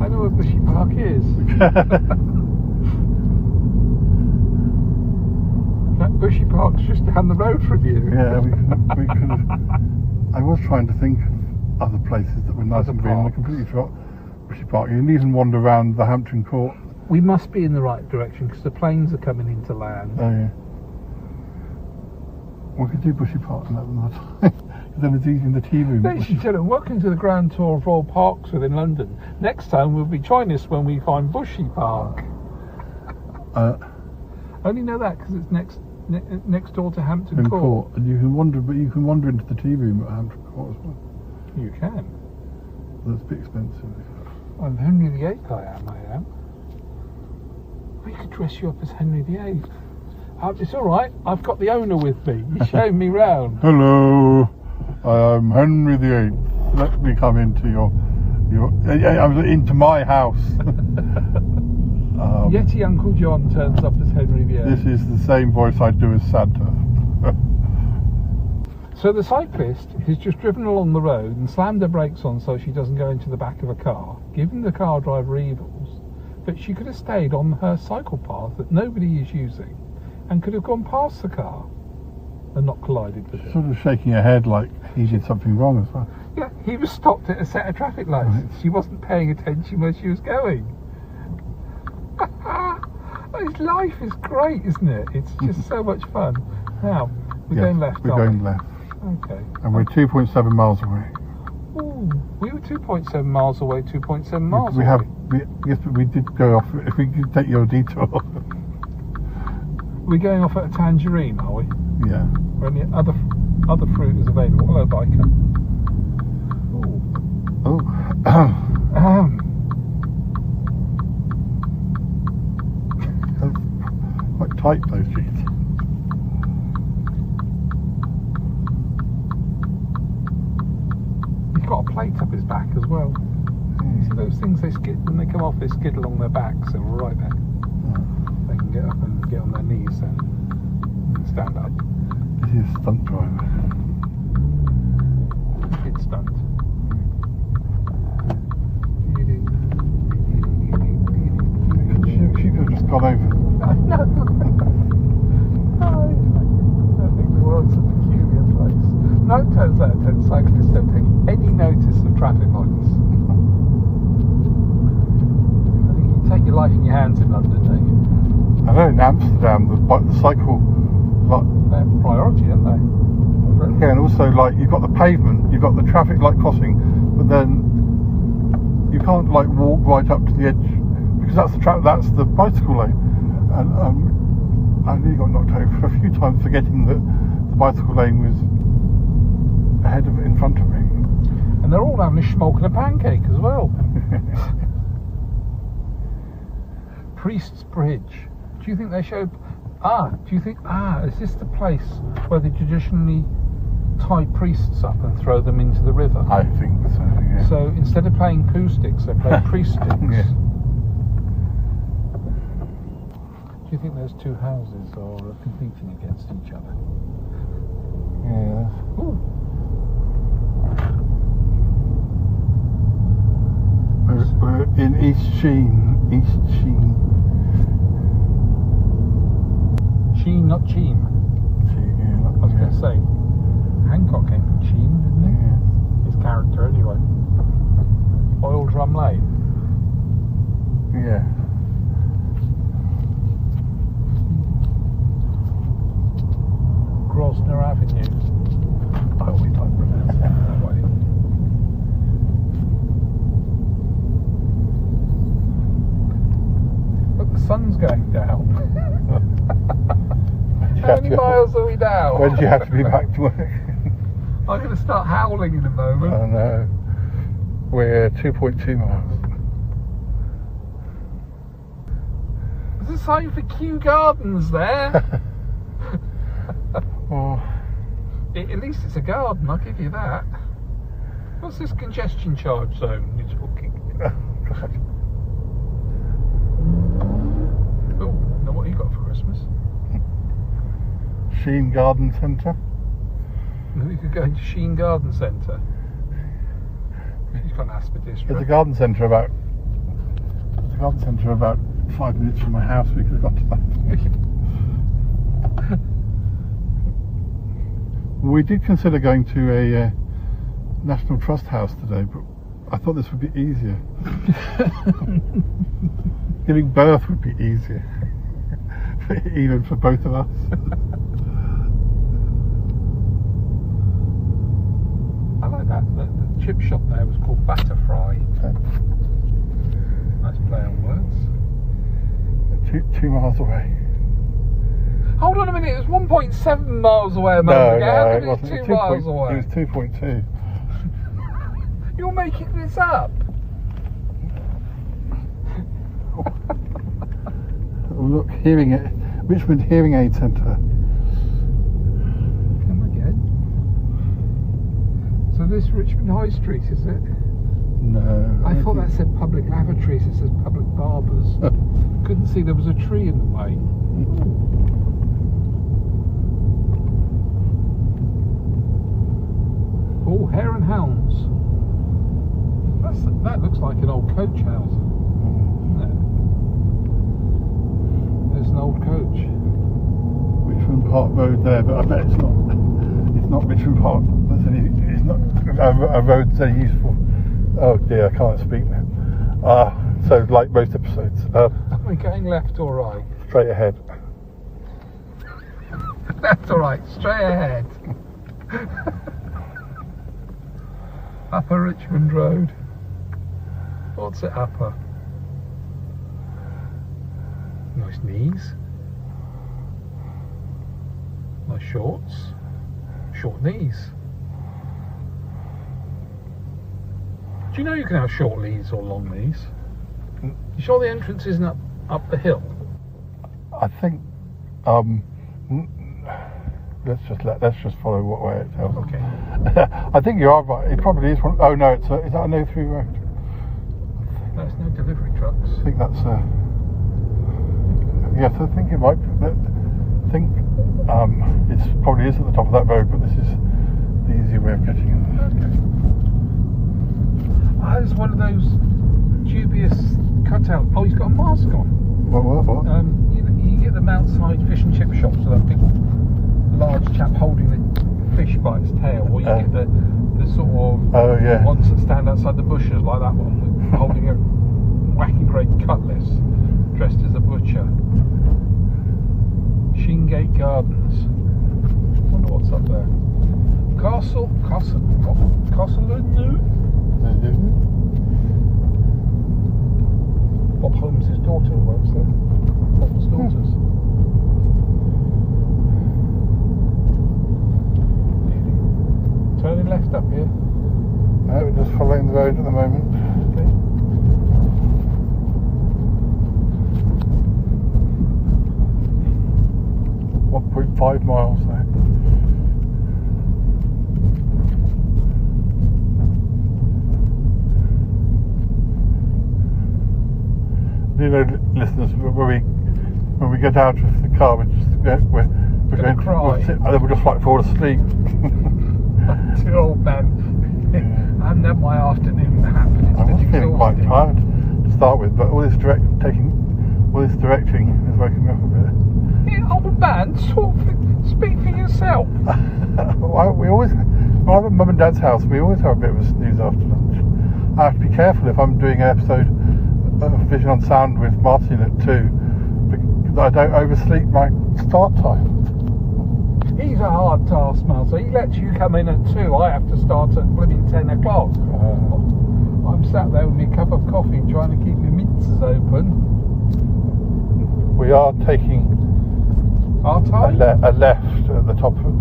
I know where Bushy Park is. That Bushy Park's just down the road from you. Yeah, we could have. I was trying to think of other places that were nice and green, and I completely forgot Bushy Park. You can even wander around the Hampton Court. We must be in the right direction because the planes are coming into land. Oh yeah. We could do Bushy Park another time. Then it's easy in the tea room. Ladies and gentlemen, welcome to the Grand Tour of Royal Parks within London. Next time we'll be joining us when we find Bushy Park. I only know that because it's next door to Hampton Court. And you can wander into the tea room at Hampton Court as well. You can. That's a bit expensive. I'm Henry VIII. I am. could dress you up as Henry VIII. It's all right. I've got the owner with me. He's showing me round. Hello, I am Henry VIII. Let me come into into my house. Yeti Uncle John turns up as Henry VIII. This is the same voice I do as Santa. So the cyclist has just driven along the road and slammed her brakes on so she doesn't go into the back of a car, giving the car driver evils. But she could have stayed on her cycle path that nobody is using and could have gone past the car and not collided with it. Sort of shaking her head like he did something wrong as well. Yeah, he was stopped at a set of traffic lights. Right. She wasn't paying attention where she was going. His life is great, isn't it? It's just so much fun. Now, we're going left, we're going left. Okay. And we're 2.7 miles away. Ooh, we were 2.7 miles away, 2.7 miles away. Yes, but we did go off. If we could take your detour. We're going off at a tangerine, are we? Yeah. Or any other fruit is available. Hello, biker. Oh. Quite tight, those jeans. He's got a plate up his back as well. So those things they skid when they come off, they skid along their backs. So right there, they can get up and get on their knees then and stand up. This is a stunt driver. It's stunt. She could have just gone over. I think the world's a peculiar place. No, it turns out cyclists don't take any notice of traffic lights. I think you take your life in your hands in London, don't you? I know in Amsterdam the cycle they're priority, aren't they? Yeah, and also like you've got the pavement, you've got the traffic light crossing, but then you can't like walk right up to the edge because that's the bicycle lane. And I nearly got knocked over a few times forgetting that the bicycle lane was ahead of it, in front of me. And they're all having a schmoke and a pancake as well. Priest's Bridge. Do you think they showed... is this the place where they traditionally tie priests up and throw them into the river? I think so, yeah. So instead of playing poo sticks, they play priest sticks. Yeah. Do you think those two houses are competing against each other? Yeah. Ooh. We're in East Sheen. Sheen, not Cheam. Yeah, I was going to say, Hancock came from Cheam, didn't he? Yeah. His character, anyway. Oil Drum Lane. Yeah. Grosvenor Avenue. I always like pronouncing it that way. Look, the sun's going down. How many miles are we down? When do you have to be back to work? I'm going to start howling in a moment. I know. We're 2.2 miles. There's a sign for Kew Gardens there. Oh. At least it's a garden, I'll give you that. What's this congestion charge zone you're talking? God. Oh, now what have you got for Christmas? Sheen Garden Centre. You could go into Sheen Garden Centre. She's got an Aspidistra. There's a garden centre about 5 minutes from my house. We could have got to that. We did consider going to a National Trust house today, but I thought this would be easier. Giving birth would be easier, even for both of us. I like that. The chip shop there was called Butterfry. Okay. Nice play on words. 2 miles away. Hold on a minute, it was 1.7 miles away a moment ago. How it come wasn't. it's 2 miles away? It was 2.2. You're making this up. We look, Richmond Hearing Aid Centre. Come again. So this Richmond High Street, is it? No. I thought that said public lavatories. It says public barbers. Couldn't see there was a tree in the way. Oh, Hare and Hounds. That looks like an old coach house, isn't it? There's an old coach. Richmond Park Road there, but I bet it's not. It's not Richmond Park. It's not a road that's any useful. Oh dear, I can't speak now. So like most episodes. Are we going left or right? Straight ahead. Left or right? Straight ahead. Upper Richmond Road. What's it upper? Nice knees. Nice shorts. Short knees. Do you know you can have short knees or long knees? You sure the entrance isn't up the hill? I think. Let's just follow what way it tells. Okay. I think you are right. It probably is one. Oh no, is that a no through road? There's no delivery trucks. I think that's yes, I think it might be. I think it probably is at the top of that road, but this is the easier way of getting in. Okay. It's one of those dubious cutout. Oh, he's got a mask on. What? You get them outside fish and chip shops with that big, large chap holding the fish by its tail, or you get the sort of ones that stand outside the bushes like that one, with holding a wacky great cutlass, dressed as a butcher. Shingate Gardens. Wonder what's up there. Castle Bob Holmes' daughter works there. Bob's daughters. Turning left up here. No, we're just following the road at the moment. Okay. .5 miles there. You know, listeners, when we get out of the car, we're going to sit, and then we'll just like fall asleep. Two old men. I haven't had my afternoon nap. I was feeling quite tired to start with, but all this directing is waking me up a bit. You old man, speak for yourself. When I'm at Mum and Dad's house, we always have a bit of a snooze after lunch. I have to be careful if I'm doing an episode of Vision on Sound with Martin at 2, because I don't oversleep my start time. He's a hard taskmaster. He lets you come in at 2. I have to start at blooming 10 o'clock. I'm sat there with my cup of coffee trying to keep my minces open. We are taking a left at the top of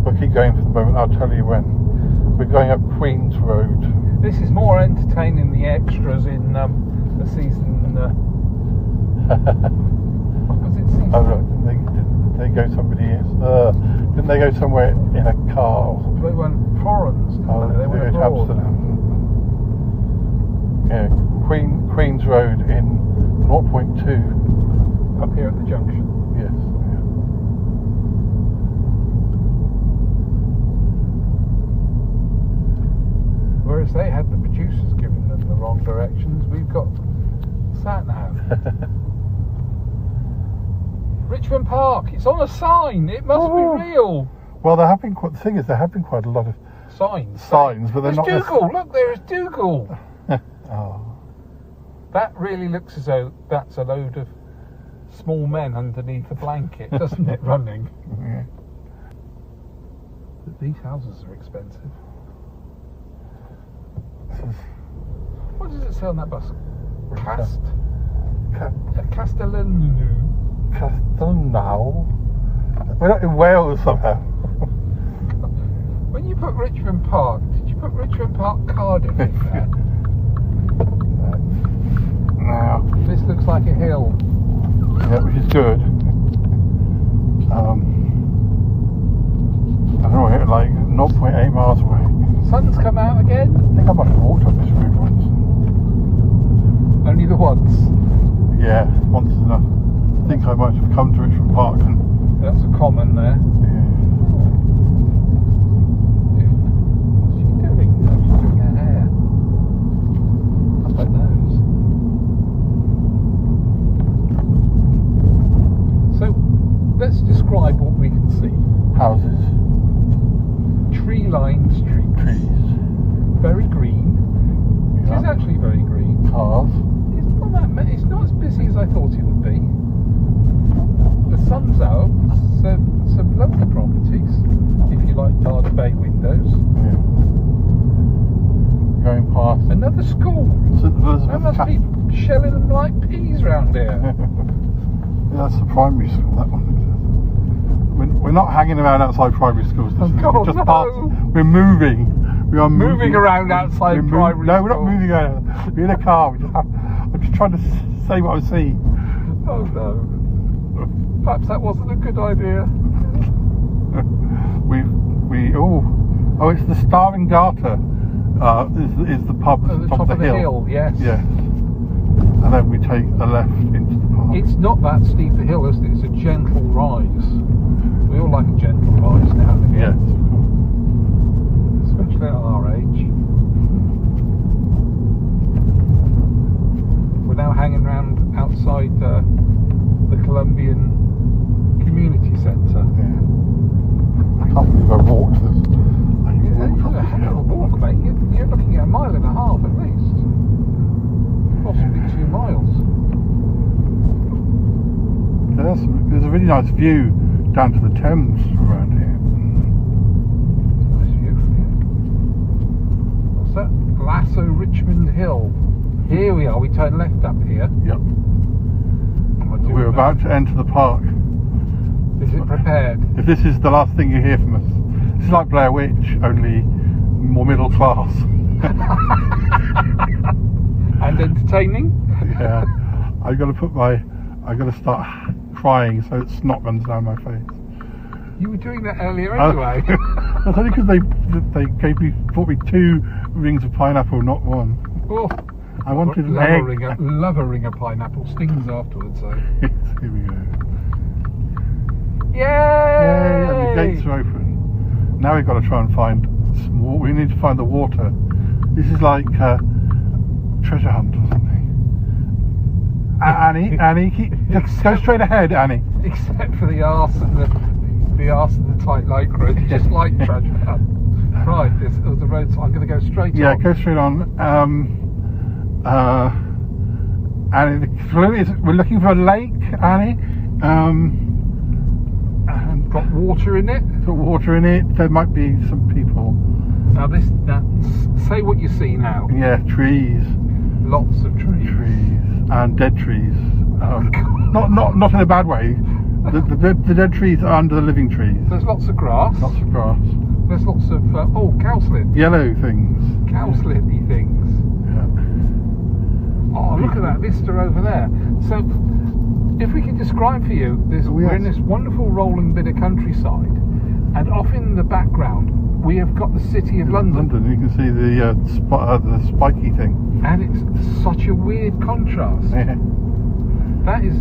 we'll keep going for the moment. I'll tell you when. We're going up Queen's Road. This is more entertaining than the extras in the season. Was it season? Oh, right. They go somebody else. Didn't they go somewhere in a car or something? They went Florence. They went to Amsterdam. Yeah, Queen's Road in 0.2. Up here at the junction. Yes. Whereas they had the producers giving them the wrong directions, we've got sat-nav. Richmond Park, it's on a sign, it must be real. Well, there have been quite a lot of signs, but they're not. Dougal, look, there is Dougal. Oh. That really looks as though that's a load of small men underneath a blanket, doesn't it, running? Yeah. But these houses are expensive. What does it say on that bus? Castellano. We're not in Wales somehow. When you put Richmond Park, did you put Richmond Park Cardiff in there? No. This looks like a hill. Yeah, which is good. I don't know, like 0.8 miles away. Sun's come out again. I think I might have walked up this road once. Only the once. Yeah, once is enough. I think I might have come to Richmond Park. That's a common there. What's she doing? Oh, she's doing her hair. Up her nose. So, let's describe what we can see. Houses. Tree-lined streets. Trees. Very green. Yeah. It is actually very green. Cars. It's not that many. It's not as busy as I thought it would be. The sun's out. Some lovely properties. If you like large bay windows. Yeah. Going past. Another school. There must be shelling them like peas round here. Yeah, that's the primary school, that one. We're not hanging around outside primary schools. Oh, God, just no. We're moving. We are moving around outside primary No, school. we're not moving around. We're in a car. I'm just trying to say what I see. Oh no. Perhaps that wasn't a good idea. It's the Star and Garter. Is the pub At the top of the hill, yes. Yes. And then we take a left into the park. It's not that steep a hill, is it? It's a gentle rise. We all like a gentle rise now and again. Yes. Especially at our age. We're now hanging around outside the Colombian Community Centre. Yeah. I can't believe I walked this. It's a heck of a walk, mate. You're looking at 1.5 miles at least. Possibly 2 miles. Yeah, there's a really nice view down to the Thames around here. Nice view from here. What's that? Lasso Richmond Hill. Here we are. We turn left up here. Yep. We're about to enter the park. Is it prepared? If this is the last thing you hear from us, this is like Blair Witch, only more middle class. And entertaining? Yeah. I've got to start crying so snot runs down my face. You were doing that earlier anyway. That's only because they bought me 2 rings of pineapple, not 1. Oh, I wanted an love egg. Love a ring of pineapple. Stings afterwards, though. Here we go. Yay! Yay! And the gates are open. Now we've got to try and find some water. We need to find the water. This is like treasure hunt or something. Annie, just go straight ahead, Annie. Except for the arse and the tight lycra. It's just like treasure hunt. Right, there's the road. So I'm going to go straight on. Yeah, go straight on. Annie, the clue is we're looking for a lake, Annie. And got water in it. Got water in it. There might be some people. Now say what you see now. Yeah, trees. Lots of trees. And dead trees. Not in a bad way. The dead trees are under the living trees. There's lots of grass. Lots of grass. There's lots of cowslip. Yellow things. Cowslipy things. Yeah. Oh, look at that vista over there. So, if we could describe for you, we're in this wonderful rolling bit of countryside, and off in the background we have got the city of London. You can see the spiky thing. And it's such a weird contrast. Yeah. That is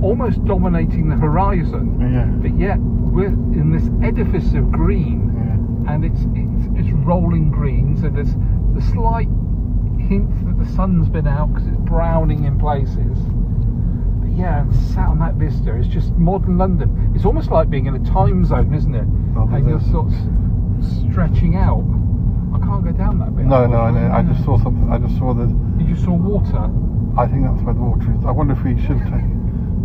almost dominating the horizon. Yeah. But yet we're in this edifice of green, and it's rolling green. So there's the slight hint that the sun's been out because it's browning in places. But yeah, and sat on that vista, it's just modern London. It's almost like being in a time zone, isn't it? And you're sort of stretching out. I can't go down that bit. No, I just saw something. I just saw the. You just saw water. I think that's where the water is. I wonder if we should have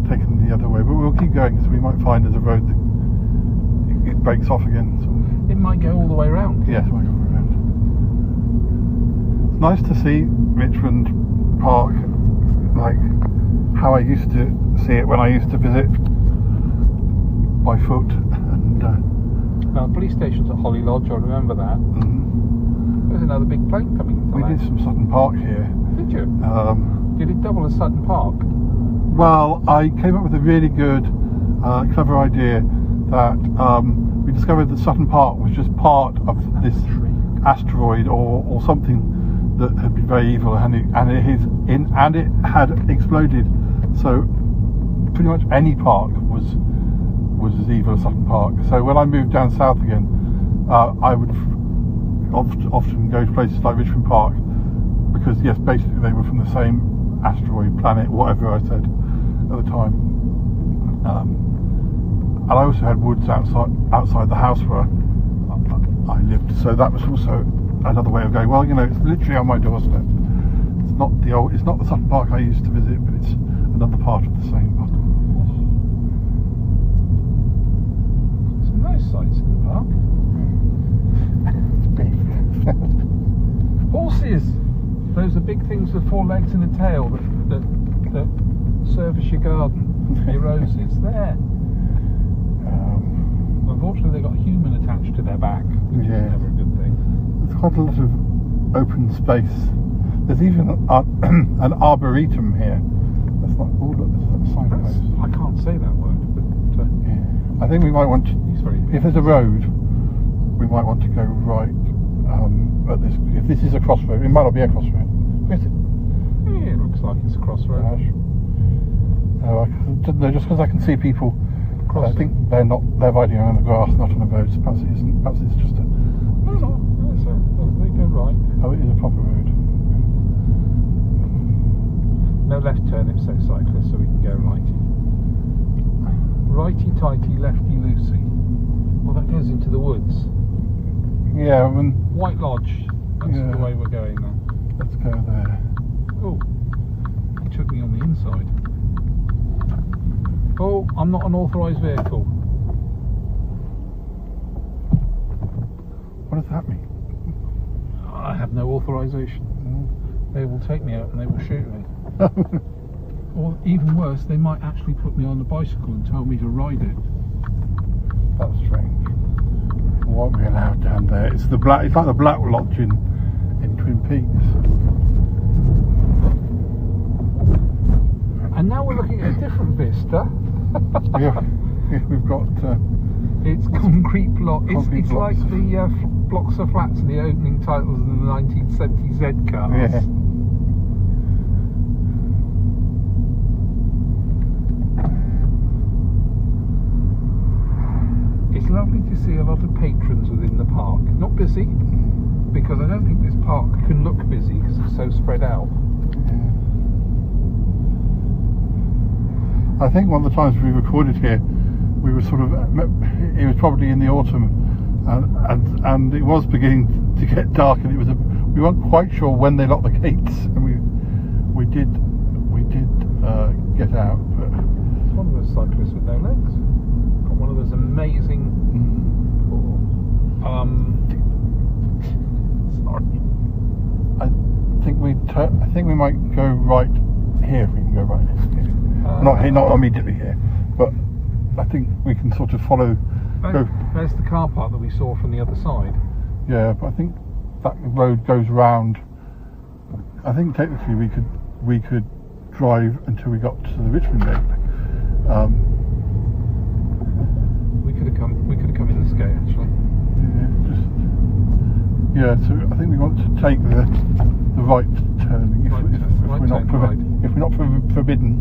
taken the other way, but we'll keep going because we might find there's a road that it breaks off again. So. It might go all the way around. Yes, it might go all the way around. It's nice to see Richmond Park like how I used to see it when I used to visit by foot. And now the police station's at Holly Lodge. I remember that. Mm-hmm. There's another big plane coming into We did some Sutton Park here. Did you? Did it double as Sutton Park? Well, I came up with a really good, clever idea that we discovered that Sutton Park was just part of this asteroid or something that had been very evil, and it had exploded. So pretty much any park was as evil as Sutton Park. So when I moved down south again, I would often go to places like Richmond Park because, yes, basically they were from the same asteroid, planet, whatever I said at the time. And I also had woods outside the house where I lived, so that was also another way of going. Well, you know, it's literally on my doorstep. It's not the Sutton Park I used to visit, but it's another part of the same park. Some nice sights in the park. It's big. Horses. Those are big things with 4 legs and a tail that service your garden. Your roses there. Unfortunately, they got a human attached to their back, which is never a good thing. There's quite a lot of open space. There's even an arboretum here. That's not. Oh, look, there's a signpost. I can't say that word, but I think we might want to. If there's a road, we might want to go right at this. If this is a crossroad, it might not be a crossroad. Is it? Yeah, it looks like it's a crossroad. No, just because I can see people. I think they're riding around the grass, not on the road. So perhaps it isn't. Perhaps it's just a. No, they go right. Oh, it is a proper road. No left turn, it says cyclist, so we can go righty. Righty tighty, lefty loosey. Well, that goes into the woods. Yeah, White Lodge. That's the way we're going now. Let's go there. Oh, he took me on the inside. Oh, I'm not an authorised vehicle. What does that mean? I have no authorisation. They will take me out and they will shoot me. Or even worse, they might actually put me on a bicycle and tell me to ride it. That's strange. What are we allowed down there? It's like the Black Lodge in Twin Peaks. And now we're looking at a different vista. yeah, we've got. It's concrete block. It's like the blocks of flats in the opening titles of the 1970 Z cars. Yeah. It's lovely to see a lot of patrons within the park. Not busy, because I don't think this park can look busy because it's so spread out. I think one of the times we recorded here, we were it was probably in the autumn, and it was beginning to get dark, and we weren't quite sure when they locked the gates, and we did get out. But it's one of those cyclists with no legs. Got one of those amazing. Sorry. I think we might go right here. If we can go right here. Not immediately here, but I think we can sort of follow. There's the car park that we saw from the other side. Yeah, but I think that road goes round. I think technically we could drive until we got to the Richmond gate. We could have come in this gate actually. So I think we want to take the right turning if we're not forbidden.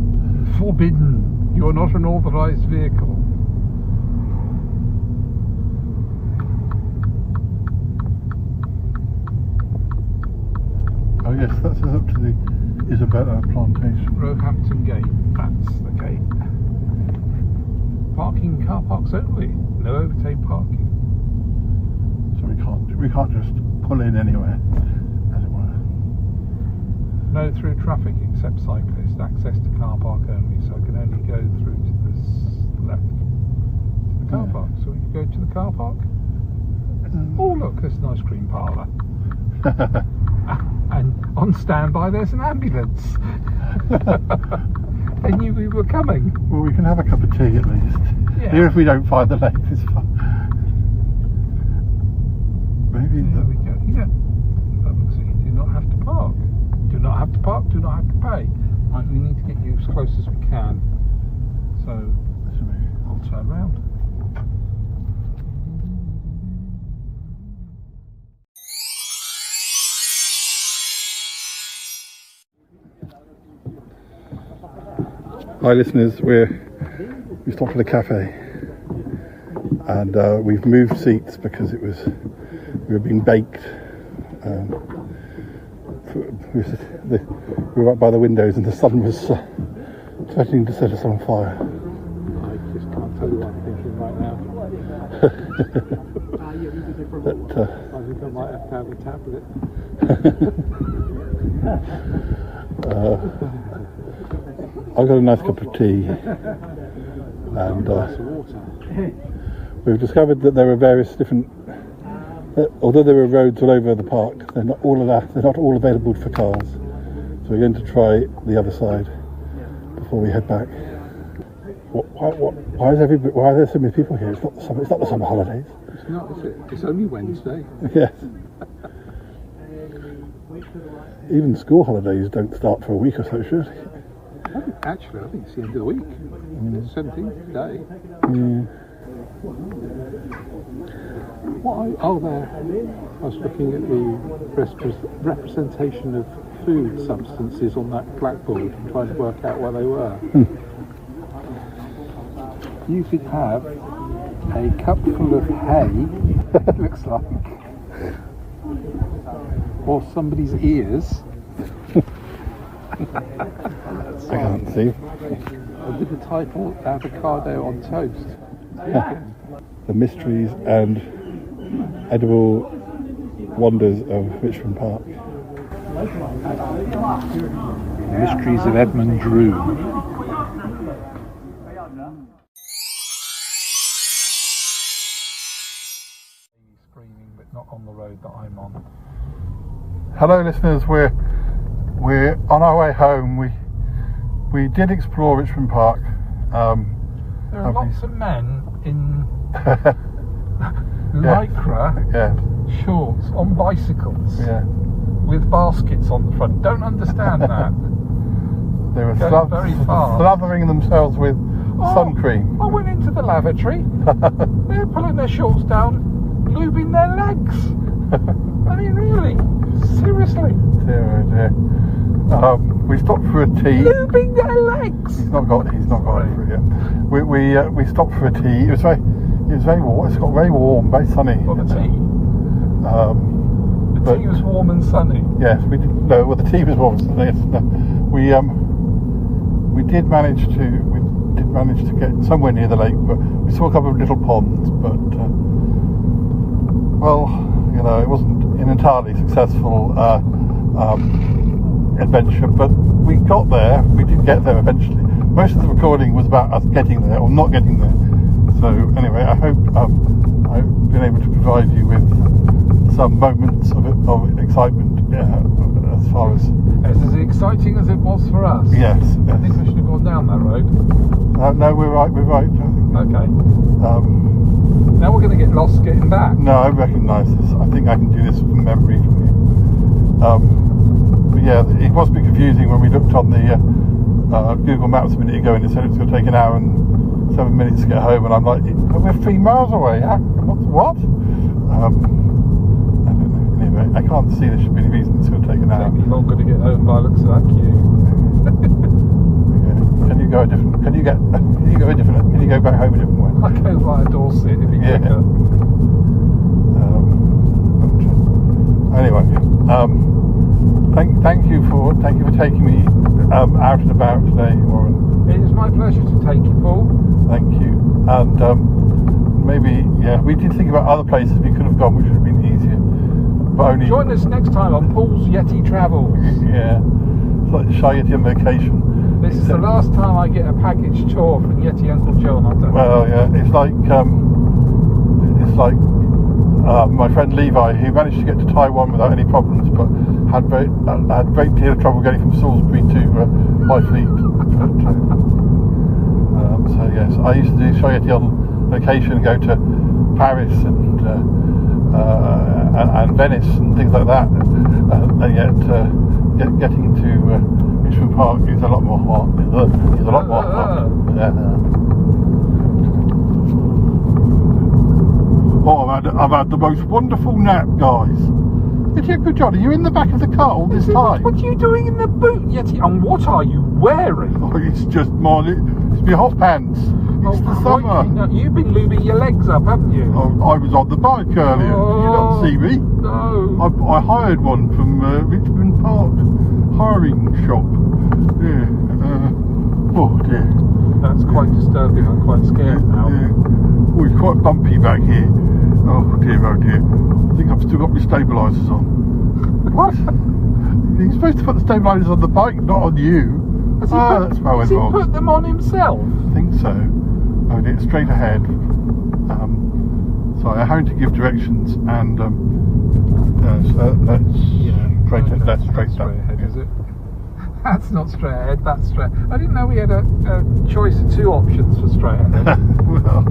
Forbidden. You're not an authorised vehicle. Oh yes, that says up to the Isabella plantation. Roehampton Gate. That's the gate. Parking, car parks only. No overtake parking. So we can't just pull in anywhere, as it were. No through traffic except cyclists. Access to car park only. So I can only go through to the left to the car park. So we can go to the car park. Oh look, there's an ice cream parlour. And on standby there's an ambulance. They knew we were coming. Well, we can have a cup of tea at least. Yeah. Even if we don't find the lake, it's fine. Maybe. There we go. Yeah. Do not have to park. Do not have to park. Do not have to pay. Right, we need to get you as close as we can. So I'll turn round. Hi listeners, we stopped at a cafe and we've moved seats because we were being baked. We were up by the windows and the sun was threatening to set us on fire. I just can't tell you what I'm thinking right now. But, I think I might have to have a tablet. I've got a nice cup of tea and we've discovered that there are various different, although there are roads all over the park, they're not all available for cars. So we're going to try the other side before we head back. Why are there so many people here? It's not the summer holidays. It's not, is it? It's only Wednesday. Yes. Even school holidays don't start for a week or so, should they? Actually, I think it's the end of the week. It's 17th day. Yeah. There. I was looking at the representation of food substances on that blackboard and trying to work out what they were. You could have a cup full of hay, it looks like, or somebody's ears. I can't see. With the title Avocado on Toast. The mysteries and edible wonders of Richmond Park. The mysteries of Edmund Drew. Screaming, but not on the road that I'm on. Hello listeners, we're on our way home. We did explore Richmond Park. There are lots of men in lycra shorts on bicycles with baskets on the front. Don't understand that. They were very fast. slathering themselves with sun cream. I went into the lavatory. They're pulling their shorts down, lubing their legs. I mean, really, seriously. Dear. We stopped for a tea. Lubing their legs. He's not got it for it yet. We stopped for a tea. It was very warm. It's got very warm, very sunny. Well, the tea. The tea was warm and sunny. Yes, we did. No, well, the tea was warm and sunny. Yes, no. We did manage to get somewhere near the lake, but we saw a couple of little ponds. But it wasn't an entirely successful adventure. But we got there. We did get there eventually. Most of the recording was about us getting there or not getting there. So anyway, I hope I've been able to provide you with some moments of excitement as far as... As exciting as it was for us. Yes. I think we should have gone down that road. No, we're right, I think. Okay. Now we're going to get lost getting back. No, I recognise this. I think I can do this from memory from you. But yeah, it was a bit confusing when we looked on the Google Maps a minute ago and it said it's going to take an hour and 7 minutes to get home, and I'm like, we're 3 miles away. What? Anyway, I can't see there should be any reason it's going to take an hour. It'll take me longer to get home by the looks of that queue. Can you go back home a different way? I go via Dorset, it'd be quicker. Anyway, thank you for taking me out and about today, Warren. It is my pleasure to take you, Paul. Thank you. And we did think about other places we could have gone, which would have been easier. But only join us next time on Paul's Yeti Travels. Yeah, it's like Shy Yeti on vacation. This is the last time I get a package tour from Yeti Uncle John. Well, yeah, it's like my friend Levi, who managed to get to Taiwan without any problems, but had a great deal of trouble getting from Salisbury to Byfleet. So yes, I used to do Shy Yeti on vacation, go to Paris and Venice and things like that, and yet getting to Richmond Park is a lot more hot. It's a lot more hot. Yeah. Oh, I've had the most wonderful nap, guys. Yeti, good job. Are you in the back of the car all this time? What are you doing in the boot, Yeti? And what are you wearing? Oh, it's just it's my hot pants. It's the summer. You've been lubing your legs up, haven't you? Oh, I was on the bike earlier. You don't see me? No. I hired one from Richmond Park hiring shop. Yeah. Oh dear. That's quite disturbing. I'm quite scared now. Yeah. Oh, it's quite bumpy back here. Oh dear, oh dear. I think I've still got my stabilisers on. What? You're supposed to put the stabilisers on the bike, not on you. Has he put them on himself? I think so. Oh, it's straight ahead. So I had to give directions, and that's straight ahead, is it? That's not straight ahead. That's straight. I didn't know we had a choice of 2 options for straight ahead. Well,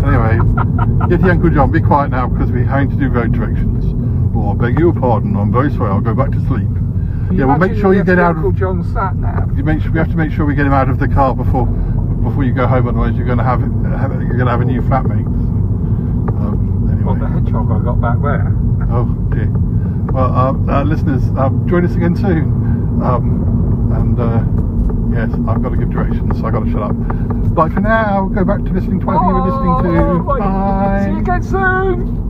anyway, Yeti and Good John, be quiet now because we're having to do road directions. Oh, I beg your pardon. I'm very sorry. I'll go back to sleep. Yeah, well, make sure you get out of. John sat nav. We have to make sure we get him out of the car before you go home. Otherwise, you're going to have a new flatmate. Anyway. What the hedgehog I got back there? Oh dear. Well, listeners, join us again soon. Yes, I've got to give directions, so I've got to shut up. Bye for now. Go back to listening to whatever you were listening to. Bye. See you again soon.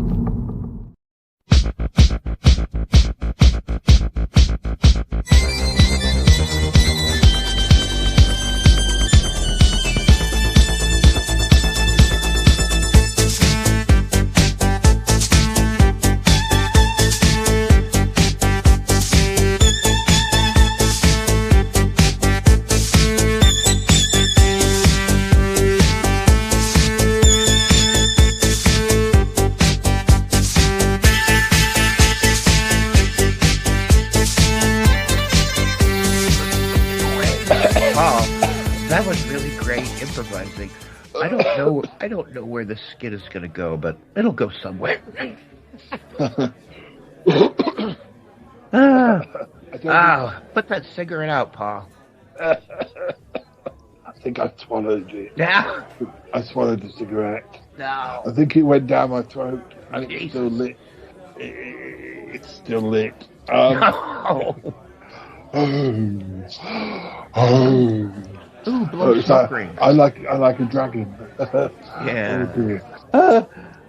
That was really great improvising. I don't know where the skit is going to go, but it'll go somewhere. Put that cigarette out, Paul. I think I swallowed it. Yeah. I swallowed the cigarette. No. I think it went down my throat, and it's still lit. It's still lit. No. Ooh, blow smoke rings. I like a dragon. Yeah. Oh dear.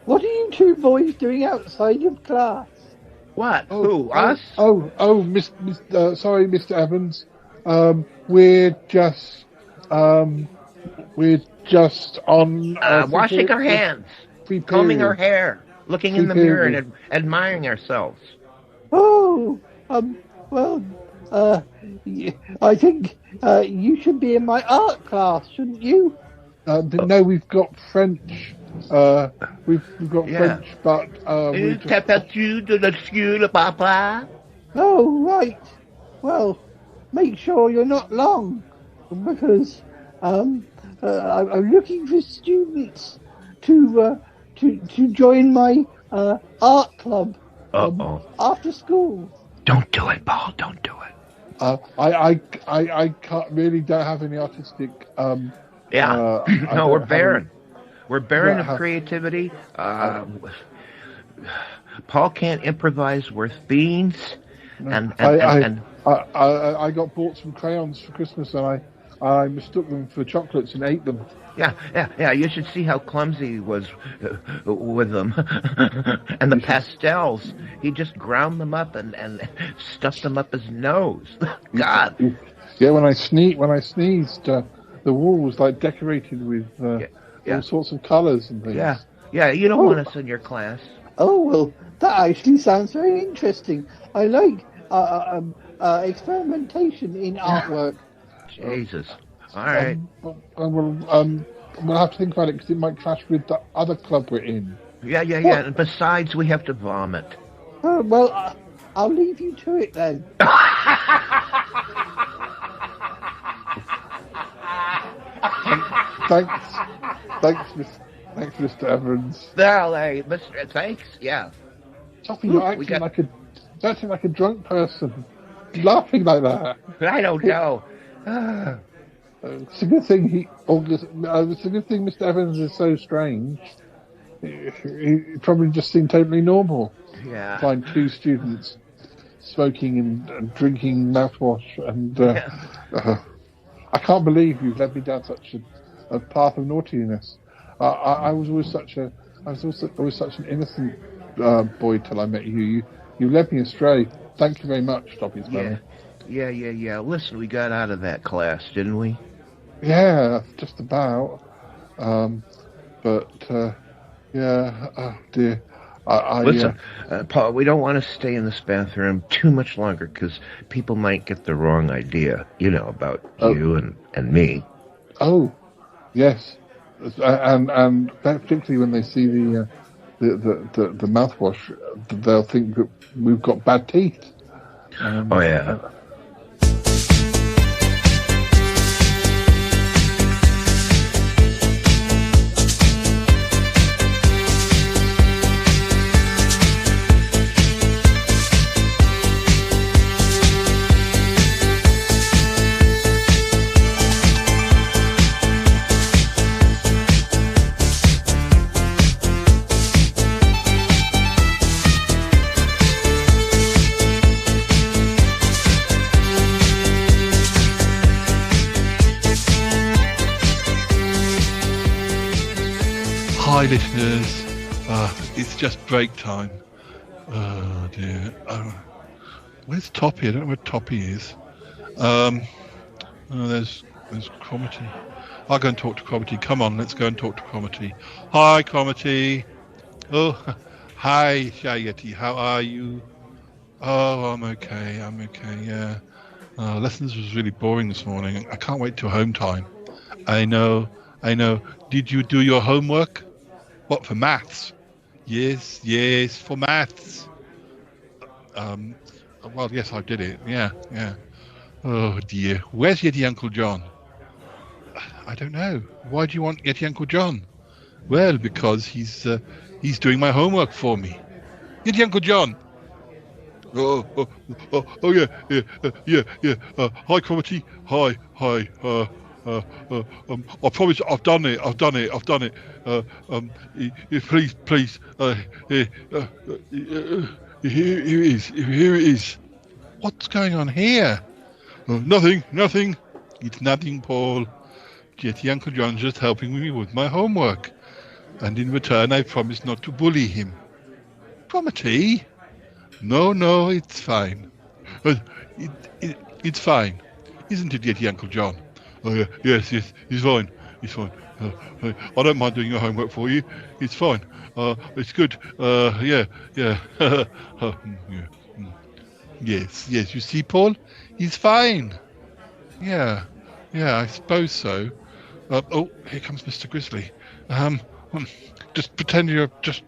What are you two boys doing outside of class? What? Who? Us? Sorry, Mr. Evans. We're just on washing our hands, combing our hair, looking in the mirror, and admiring ourselves. Oh, well, I think you should be in my art class, shouldn't you? No, we've got French. We've got French, but Papa. Oh, right. Well, make sure you're not long, because I'm looking for students to join my art club after school. Don't do it, Paul. Don't do it. I don't have any artistic. No, we're barren. We're barren of creativity. Paul can't improvise worth beans. And I got bought some crayons for Christmas, and I mistook them for chocolates and ate them. Yeah. You should see how clumsy he was with them. And the pastels, he just ground them up and stuffed them up his nose. God. Yeah, when I sneezed, the wall was like decorated with all sorts of colours and things. Yeah. You don't want us in your class. Oh well, that actually sounds very interesting. I like experimentation in artwork. Jesus. All right. We'll have to think about it because it might clash with the other club we're in. Yeah. And besides, we have to vomit. Well, I'll leave you to it then. Thanks, Mr. Evans. Well, hey, Mr. Thanks. Yeah. You're acting like a drunk person. laughing like that? I don't know. It's a good thing it's a good thing Mr. Evans is so strange. He probably just seemed totally normal. Yeah. Find two students smoking and drinking mouthwash, and I can't believe you've led me down such a path of naughtiness. I was always such an innocent boy till I met you. You led me astray. Thank you very much, Toppy's mummy. Yeah. Listen, we got out of that class, didn't we? Yeah, just about. But yeah. Oh dear. Listen, Paul, we don't want to stay in this bathroom too much longer because people might get the wrong idea, about you and me. Oh, yes, and particularly when they see the mouthwash, they'll think that we've got bad teeth. Oh yeah. Hi listeners, it's just break time. Oh dear. Where's Toppy? I don't know where Toppy is. There's Cromitty. I'll go and talk to Cromitty. Come on, let's go and talk to Cromitty. Hi Cromitty. Oh, hi Yeti. How are you? Oh, I'm okay. Yeah. Lessons was really boring this morning. I can't wait till home time. I know. Did you do your homework? What, for maths? Yes, for maths. Well, yes, I did it. Yeah. Oh dear. Where's Yeti Uncle John? I don't know. Why do you want Yeti Uncle John? Well, because he's doing my homework for me. Yeti Uncle John. Oh yeah. Hi, Cromitty. Hi. I promise I've done it. Please. Here it is. What's going on here? Nothing. It's nothing, Paul. Yeti Uncle John's just helping me with my homework, and in return I promise not to bully him. Cromitty? No, it's fine. It's fine, isn't it, Yeti Uncle John? Oh yeah, yes, he's fine. I don't mind doing your homework for you. It's fine. It's good. Yeah. Yes. You see, Paul, he's fine. Yeah. I suppose so. Oh, here comes Mr. Grizzly. Just pretend you're just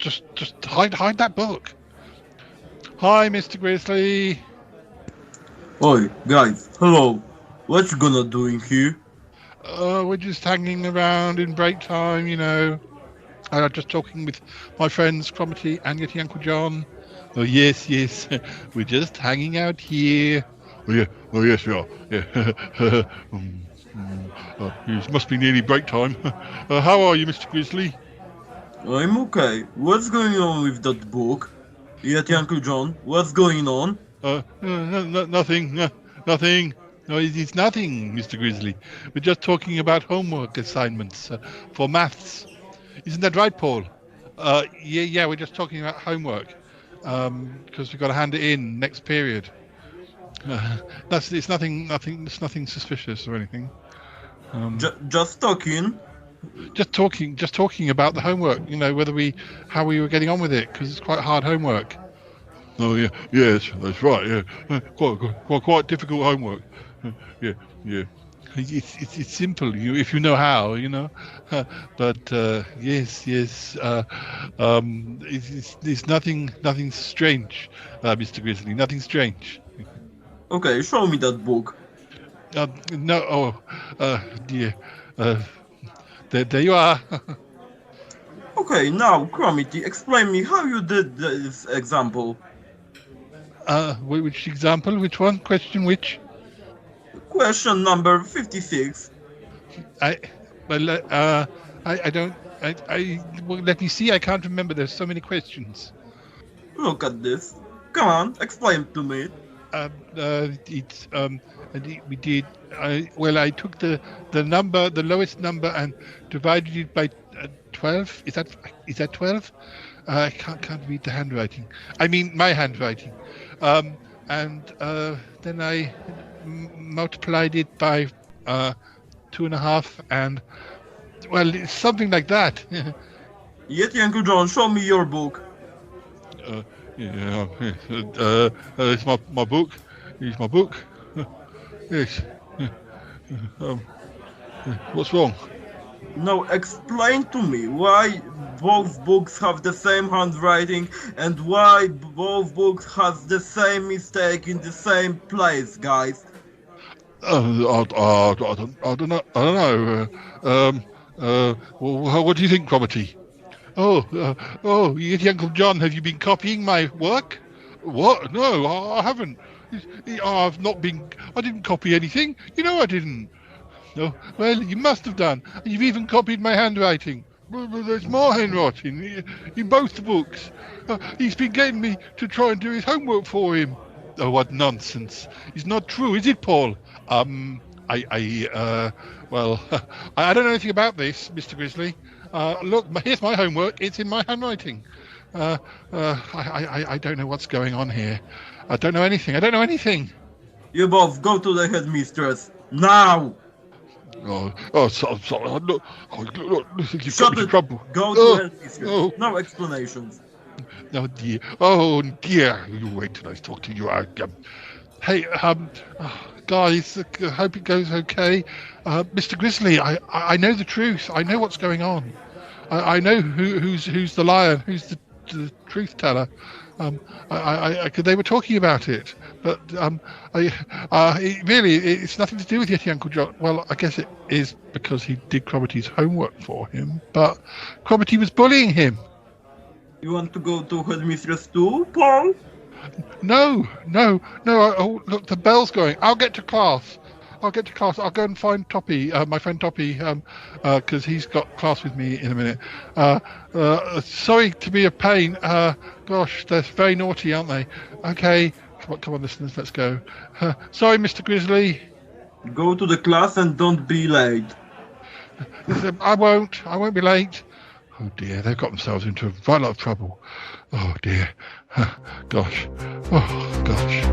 hide that book. Hi, Mr. Grizzly. Oi, guys, hello. What you gonna doing here? We're just hanging around in break time, just talking with my friends Cromitty and Yeti Uncle John. Oh, yes. We're just hanging out here. Oh, yes, we are. Yeah. It must be nearly break time. How are you, Mr. Grizzly? I'm okay. What's going on with that book? Yeti Uncle John, what's going on? Nothing. No, it's nothing, Mr. Grizzly. We're just talking about homework assignments for maths. Isn't that right, Paul? Yeah, we're just talking about homework because we've got to hand it in next period. It's nothing suspicious or anything. Just talking. Just talking about the homework. How we were getting on with it, because it's quite hard homework. Oh yeah, yes, that's right. Yeah, quite difficult homework. Yeah. It's simple, if you know how, But yes. It's nothing strange, Mr. Grizzly. Nothing strange. Okay, show me that book. No. Dear. There you are. Okay, now, Cromitty, explain me how you did this example. Which example? Which one? Question which? Question number 56. I don't. Well, let me see. I can't remember. There's so many questions. Look at this. Come on, explain to me. We did. I took the number, the lowest number, and divided it by 12. Is that 12? I can't read the handwriting. I mean, my handwriting. And then I multiplied it by 2.5, and well, it's something like that. Yeti Uncle John, show me your book. It's my book. It's my book. Yes. What's wrong? Now explain to me why both books have the same handwriting and why both books has the same mistake in the same place, guys. I don't know. Well, what do you think, Cromitty? Yeti Uncle John, have you been copying my work? What? No, I haven't. I've not been. I didn't copy anything. You know I didn't. No. Well, you must have done. You've even copied my handwriting. There's more handwriting in both the books. He's been getting me to try and do his homework for him. Oh, what nonsense! It's not true, is it, Paul? Well, I don't know anything about this, Mr. Grizzly. Look, here's my homework. It's in my handwriting. I don't know what's going on here. I don't know anything. You both go to the headmistress now. Sorry. Look, you've Shut got me it. in trouble. Go to the headmistress. Oh. No explanations. Oh dear. Oh dear. You wait till I talk to you. Hey, guys, I hope it goes okay. Mr. Grizzly, I know the truth. I know what's going on. I know who's the liar, who's the truth teller. They were talking about it, but it's nothing to do with Yeti Uncle John. Well, I guess it is because he did Cromitty's homework for him, but Cromitty was bullying him. You want to go to headmistress too, Paul? No. Oh, look, the bell's going. I'll get to class. I'll go and find Toppy, my friend Toppy, because he's got class with me in a minute. Sorry to be a pain. Gosh, they're very naughty, aren't they? Okay, come on, listeners, let's go. Sorry, Mr. Grizzly. Go to the class and don't be late. I won't be late. Oh dear, they've got themselves into a lot of trouble. Oh dear. Gosh. Oh gosh.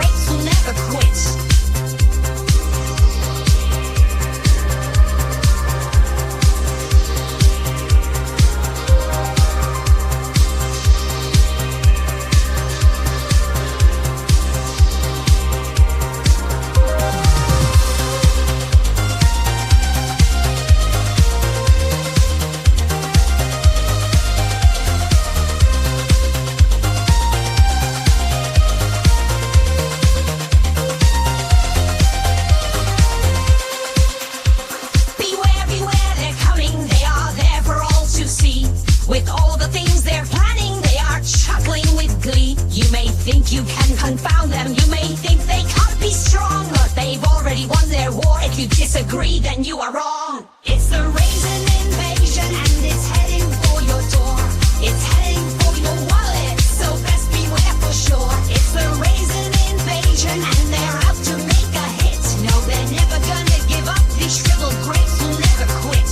greats who never quit. With all the things they're planning, they are chuckling with glee. You may think you can confound them, you may think they can't be strong, but they've already won their war. If you disagree, then you are wrong. It's the raisin invasion, and it's heading for your door. It's heading for your wallet, so best beware for sure. It's the raisin invasion, and they're out to make a hit. No, they're never gonna give up. These shriveled grapes will never quit.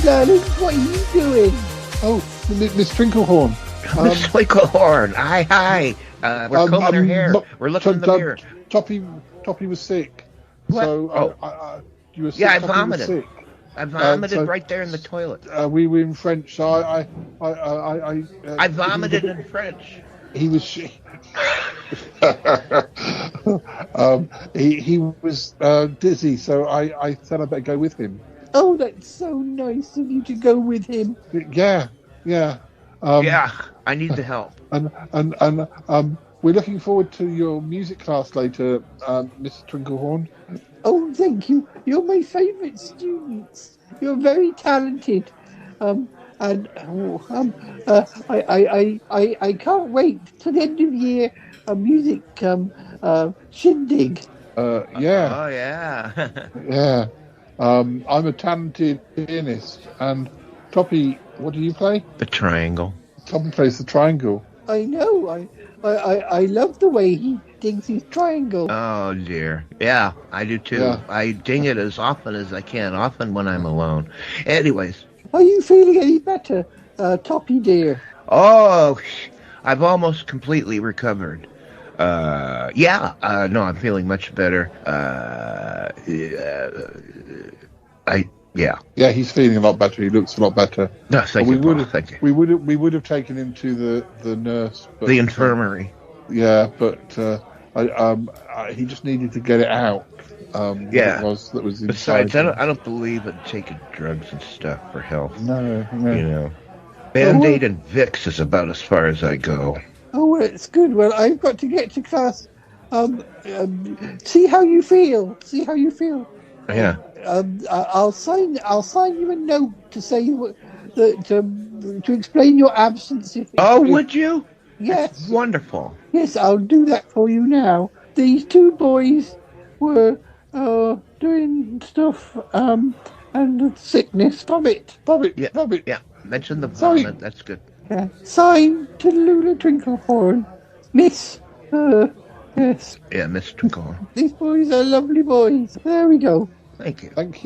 Darling, what are you doing? Oh, Miss Trinklehorn. Miss Trinklehorn. Hi. We're combing her hair. We're looking in the mirror. Toppy was sick. What? So you were sick. Yeah, I Toppy was vomited. sick. I vomited right there in the toilet. We were in French, so I vomited in French. He was. He was dizzy, so I said I better go with him. Oh, that's so nice of you to go with him. Yeah. Yeah, I need the help. And we're looking forward to your music class later, Mr. Trinklehorn. Oh, thank you. You're my favourite students. You're very talented. I can't wait till the end of the year. A music shindig. Yeah. Oh yeah. Yeah. I'm a talented pianist, and Toppy, what do you play? The triangle. Toppy plays the triangle. I know. I love the way he dings his triangle. Oh dear. Yeah, I do too. Yeah. I ding it as often as I can, often when I'm alone. Anyways. Are you feeling any better, Toppy dear? Oh, I've almost completely recovered. No, I'm feeling much better. Yeah, he's feeling a lot better. He looks a lot better. No, thank you, Paul. Thank you. We would have taken him to the nurse, but, the infirmary. Yeah, but he just needed to get it out. Yeah. That was inside. Besides, I don't believe in taking drugs and stuff for health. No. You know, Band-Aid and Vicks is about as far as I go. Oh, well, it's good. Well, I've got to get to class. See how you feel. Yeah. I'll sign you a note to say that to explain your absence. Would you? Yes. That's wonderful. Yes, I'll do that for you now. These two boys were doing stuff and sickness. Vomit. Yeah. Mention the vomit. That's good. Yeah. Signed to Lula Trinklehorn, Miss Yes. Yeah, Miss Twinkle. These boys are lovely boys. There we go. Thank you. Thanks,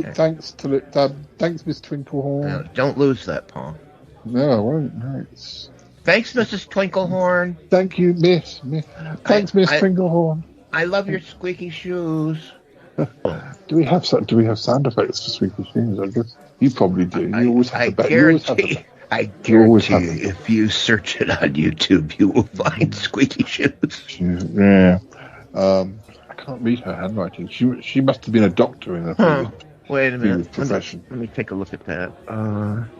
Miss Twinklehorn. Don't lose that, Paul. No, I won't. No, Thanks, Mrs. Twinklehorn. Thank you, Miss. Thanks, Miss Twinklehorn. I love your squeaky shoes. Do we have sound effects for squeaky shoes? I guess you probably do. You always have the best. I guarantee if you search it on YouTube, you will find squeaky shoes. Yeah. I can't read her handwriting. She must have been a doctor in her Wait a minute. profession. Let me take a look at that.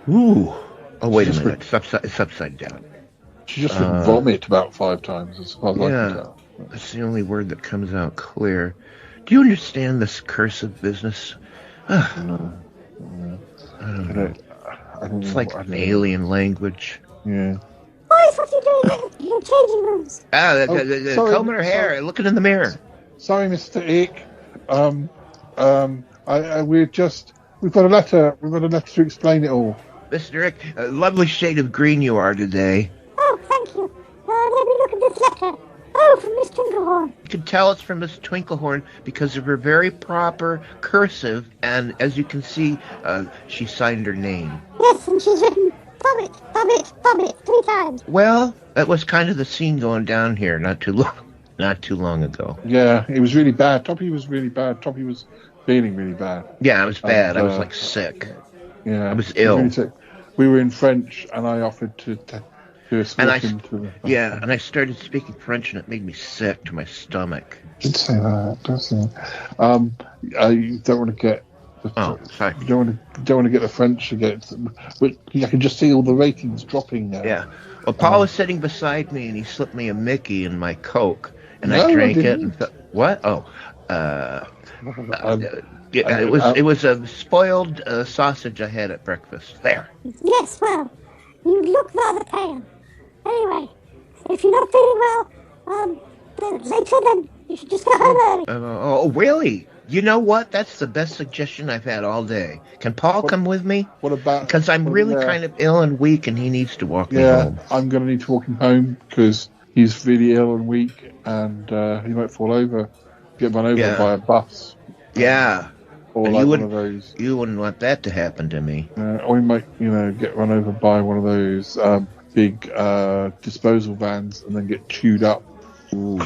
Ooh. Oh, wait a minute. It's upside down. She just wrote vomit about 5 times, as far as I can tell. That's the only word that comes out clear. Do you understand this cursive business? No. I don't know. It's like an alien language. Yeah. Boys, what are you doing in the changing rooms? Combing her hair, looking in the mirror. Sorry, Mr. Ick. We've got a letter. We've got a letter to explain it all. Mr. Ick, a lovely shade of green you are today. Oh, thank you. Let me look at this letter. Oh, from Miss Twinklehorn. You can tell it's from Miss Twinklehorn because of her very proper cursive, and as you can see, she signed her name. Yes, and she's written vomit, vomit, vomit 3 times. Well, that was kind of the scene going down here not too long ago. Yeah, it was really bad. Toppy was really bad. Toppy was feeling really bad. Yeah, I was bad. I was like sick. Yeah, I was ill. Really sick. We were in French, and I offered to escort him to the... Yeah, and I started speaking French, and it made me sick to my stomach. Don't say that. Don't say that. You don't want to get... sorry. You don't want to get the French again. But I can just see all the ratings dropping now. Yeah. Well, Paul was sitting beside me, and he slipped me a Mickey in my Coke, and I drank it. And what? Oh. It was a spoiled sausage I had at breakfast. There. Yes, well, you look rather pale. Anyway, if you're not feeling well, then you should just go home early. Oh, really? You know what? That's the best suggestion I've had all day. Can Paul come with me? What about... Because I'm really kind of ill and weak, and he needs to walk me home. Yeah, I'm going to need to walk him home, because he's really ill and weak, and he might fall over, get run over by a bus. Yeah. Or and like one of those... You wouldn't want that to happen to me. Or he might, get run over by one of those big disposal vans and then get chewed up. Ooh.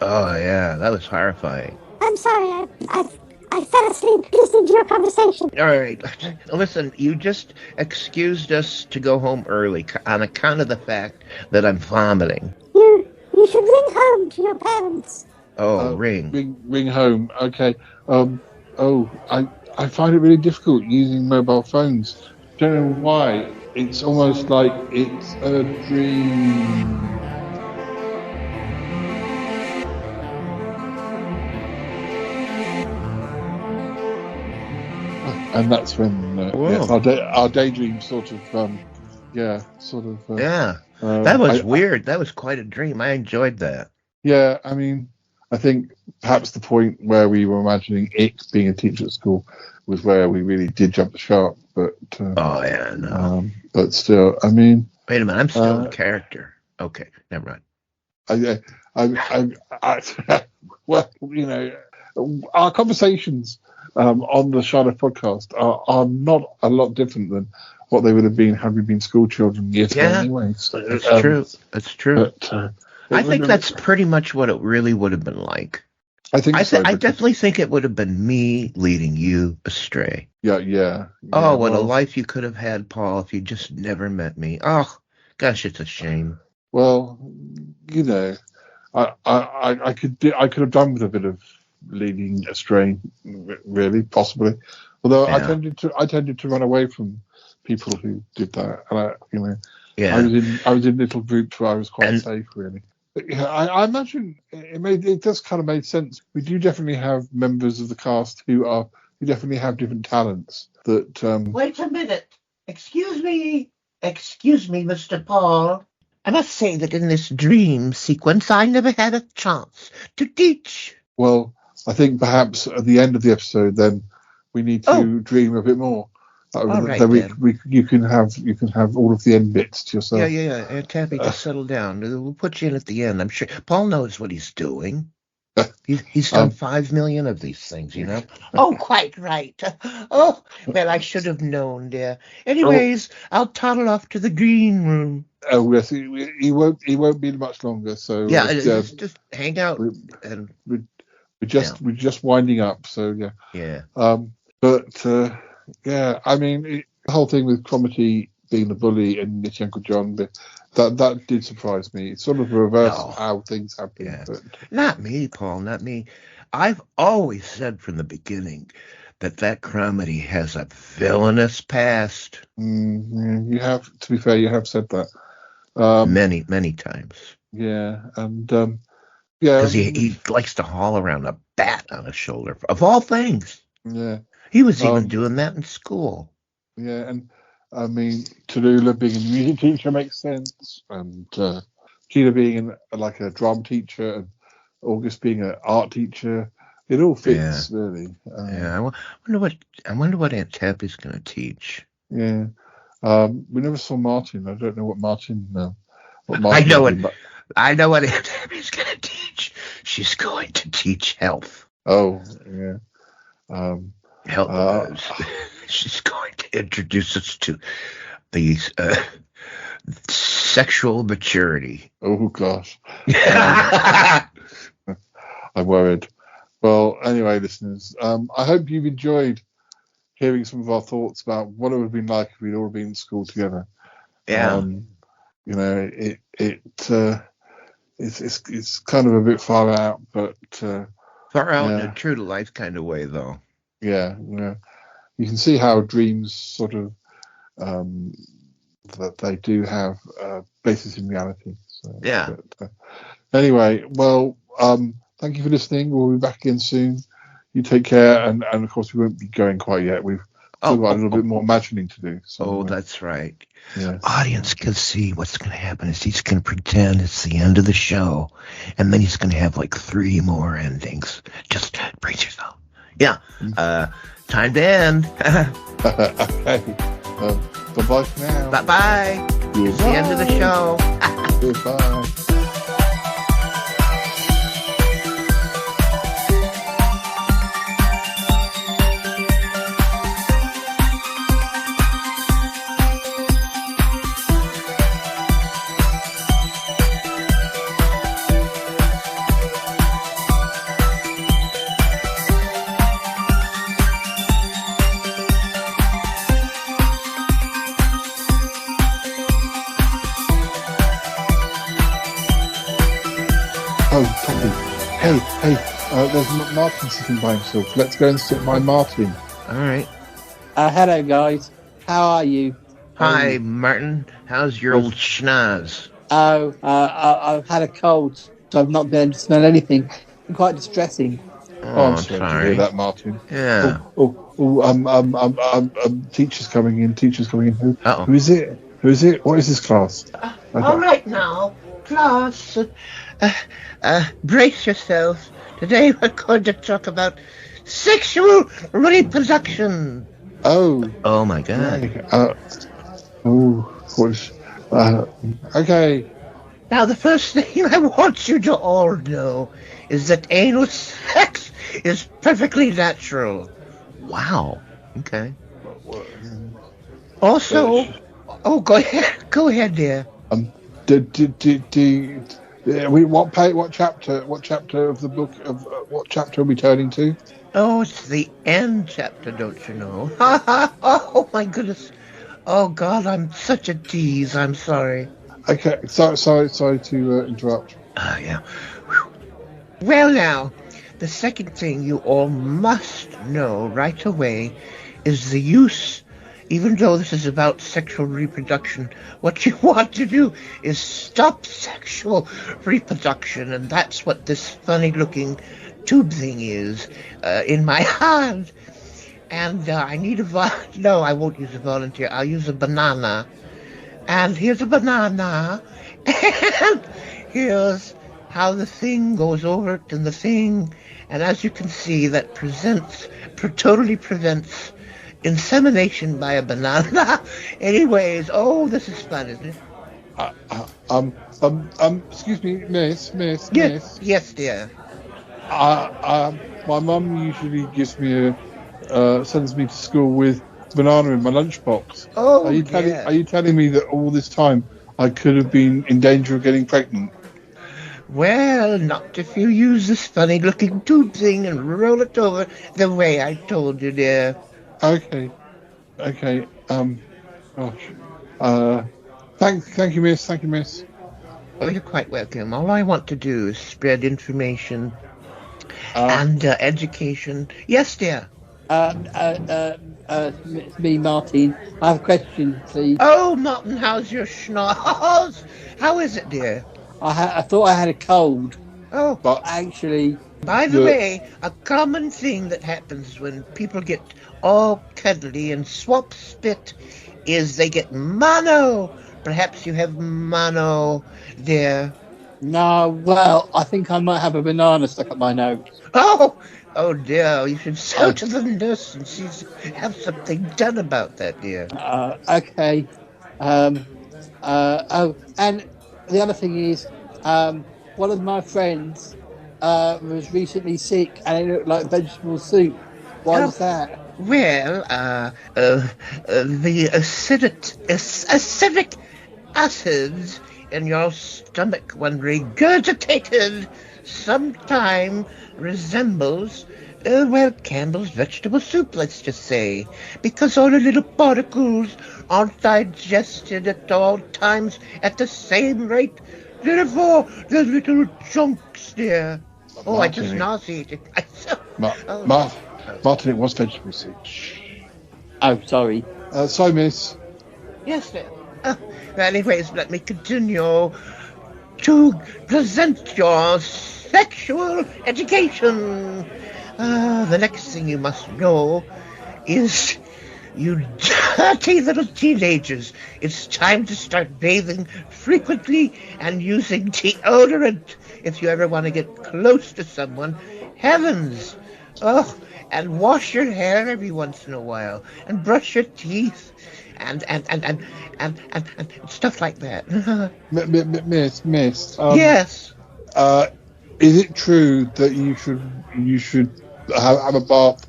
Oh, yeah, that was horrifying. I'm sorry, I fell asleep listening to your conversation. All right, listen, you just excused us to go home early on account of the fact that I'm vomiting. You should ring home to your parents. Oh, ring. Ring home, okay. I find it really difficult using mobile phones. Don't know why. It's almost like it's a dream. And that's when our daydream sort of, that was weird. That was quite a dream. I enjoyed that. Yeah, I mean, I think perhaps the point where we were imagining Ick being a teacher at school was where we really did jump the shark. But but still, I mean, wait a minute, I'm still in character. Okay, never mind. Well, our conversations on the Charlotte podcast are not a lot different than what they would have been had we been school children years ago anyway. So, that's true. That's true. But, I think that's pretty much what it really would have been like. I definitely think it would have been me leading you astray. Yeah. Oh, what a life you could have had, Paul, if you just never met me. Oh, gosh, it's a shame. Well, I could have done with a bit of leading astray, really, possibly. Although I tended to run away from people who did that, and I was in little groups where I was quite safe, really. But, I imagine it does kind of make sense. We do definitely have members of the cast who definitely have different talents. That Wait a minute. Excuse me, Mr. Paul. I must say that in this dream sequence, I never had a chance to teach. Well, I think perhaps at the end of the episode, then we need to dream a bit more. All right, then then. you can have all of the end bits to yourself. Yeah. And Tappy, just settle down. We'll put you in at the end. I'm sure Paul knows what he's doing. He's done 5 million of these things, you know. Oh, quite right. Oh, well, I should have known, dear. Anyways, I'll toddle off to the green room. Oh yes, he won't be much longer. So Yeah, just hang out. We're just winding up. So yeah. Yeah. But yeah, I mean, the whole thing with Cromitty being the bully and Nicky Uncle John, that did surprise me. It's sort of a reverse of how things have been. Yeah. But Not me, Paul, not me. I've always said from the beginning that Cromitty has a villainous past. You have, to be fair, you have said that. Many times. Yeah, and yeah. Because he likes to haul around a bat on his shoulder, of all things. Yeah. He was even doing that in school. Yeah, and I mean, Tallulah being a music teacher makes sense, and Gina being like a drama teacher, and August being an art teacher. It all fits, really. I wonder what Aunt Tappy's going to teach. Yeah. We never saw Martin. I don't know what Martin. I know what Aunt Tappy's going to teach. She's going to teach health. Oh, yeah. She's going to introduce us to the sexual maturity. Oh gosh. I'm worried. Well, anyway, listeners, I hope you've enjoyed hearing some of our thoughts about what it would have been like if we'd all been in school together. Yeah. You know, it's kind of a bit far out, but far out in a true to life kind of way, though. Yeah, you can see how dreams sort of that they do have basis in reality. So, yeah. But, anyway, well, thank you for listening. We'll be back again soon. You take care, and of course we won't be going quite yet. We've still got a little bit more imagining to do. So, that's right. Yes. Audience can see what's going to happen is he's going to pretend it's the end of the show, and then he's going to have like 3 more endings. Just brace yourself. Yeah. Time to end. Okay. Bye-bye for now. Bye-bye. It's the end of the show. Goodbye. Hey, there's Martin sitting by himself. Let's go and sit by Martin. All right. Hello, guys. How are you? Hi, Martin. How's your old schnoz? Oh, I've had a cold, so I've not been able to smell anything. It's quite distressing. Oh, I'm sorry to hear that, Martin. Yeah. Teacher's coming in. Who is it? What is this class? All right now, class. Brace yourselves. Today we're going to talk about sexual reproduction. Oh my God. Okay. Now the first thing I want you to all know is that anal sex is perfectly natural. What? Okay. Also, go ahead, dear. What chapter of the book what chapter are we turning to? Oh, it's the end chapter, don't you know? Oh my goodness. Oh God, I'm such a tease. I'm sorry. Okay, sorry to interrupt. Yeah. Well now, the second thing you all must know right away is the use. Even though this is about sexual reproduction, what you want to do is stop sexual reproduction, and that's what this funny-looking tube thing is in my hand. And I need no, I won't use a volunteer. I'll use a banana. And here's a banana. And here's how the thing goes over it and the thing. And as you can see, that totally prevents insemination by a banana. Anyways, oh, this is fun, isn't it? Excuse me, miss. Yes, dear. My mum usually gives me sends me to school with banana in my lunchbox. Oh, Are you telling me that all this time I could have been in danger of getting pregnant? Well, not if you use this funny-looking tube thing and roll it over the way I told you, dear. Okay. Gosh. Thank you, miss. Thank you, miss. Oh, you're quite welcome. All I want to do is spread information and education. Yes, dear. It's me, Martin. I have a question, please. Oh, Martin, how's your schnoz? How is it, dear? I thought I had a cold. Oh, but actually, by the way, a common thing that happens when people get all cuddly and swap spit is they get mono. Perhaps you have mono, dear. No, well, I think I might have a banana stuck up my nose. Oh dear, you should go to the nurse and have something done about that, dear. Okay. And the other thing is, one of my friends was recently sick and it looked like vegetable soup. Why is that? Well, the acidic acids in your stomach, when regurgitated, sometime resembles, Campbell's vegetable soup, let's just say, because all the little particles aren't digested at all times at the same rate. Therefore, the little chunks there. Oh, Martin, I just nauseated myself. Martin, it was vegetable soup. Oh, sorry. Sorry, miss. Yes, sir. Anyways, let me continue to present your sexual education. The next thing you must know is, you dirty little teenagers, it's time to start bathing frequently and using deodorant if you ever want to get close to someone. Heavens! Oh, and wash your hair every once in a while, and brush your teeth, and stuff like that. Miss. Yes. Is it true that you should have a bath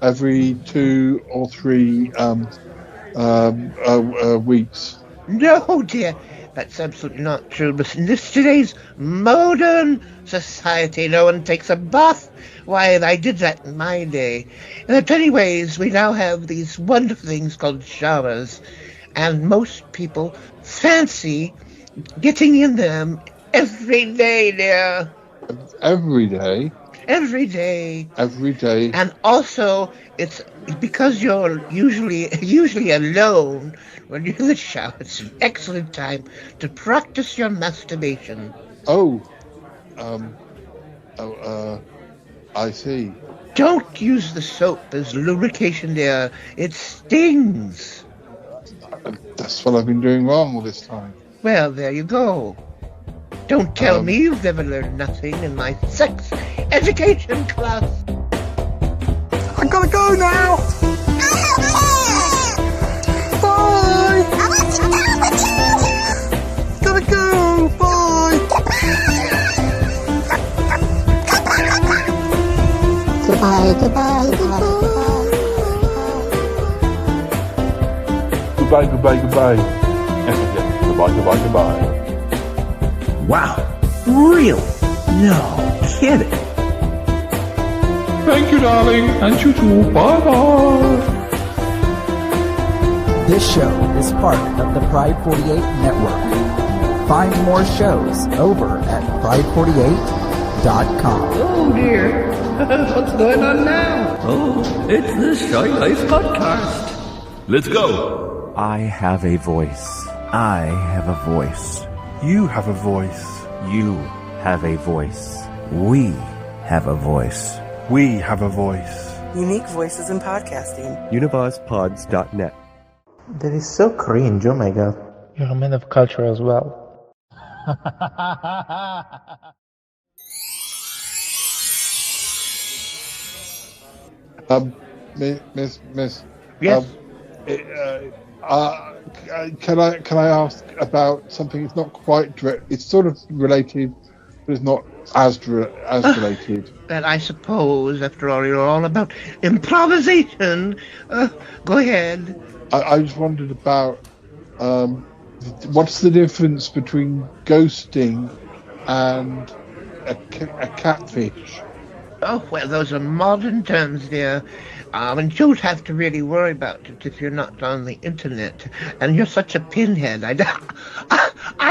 every 2 or 3 weeks? No, dear, that's absolutely not true. But in today's modern society, no one takes a bath. Why, I did that in my day. But anyways, we now have these wonderful things called showers, and most people fancy getting in them every day, dear. Every day? Every day. Every day. And also, it's because you're usually alone when you're in the shower. It's an excellent time to practice your masturbation. I see. Don't use the soap as lubrication, dear. It stings. That's what I've been doing wrong all this time. Well, there you go. Don't tell me you've never learned nothing in my sex education class. I gotta go now. Bye. Gotta go. Bye. Goodbye. Goodbye. Yes, goodbye. Wow. Really? No kidding. Thank you, darling. And you too. Bye-bye. This show is part of the Pride 48 network. Find more shows over at pride48.com. Oh dear. What's going on now? Oh, it's the Shy Life Podcast. Let's go. I have a voice. I have a voice. You have a voice. You have a voice. We have a voice. We have a voice. Unique voices in podcasting. UnivazPods.net. That is so cringe, oh my god. You're a man of culture as well. Miss, Yes. Can I ask about something? It's not quite direct. It's sort of related, but it's not as related. And I suppose, after all, you're all about improvisation. Go ahead. I just wondered about what's the difference between ghosting and a catfish? Oh, well, those are modern terms, dear. And you don't have to really worry about it if you're not on the internet. And you're such a pinhead. I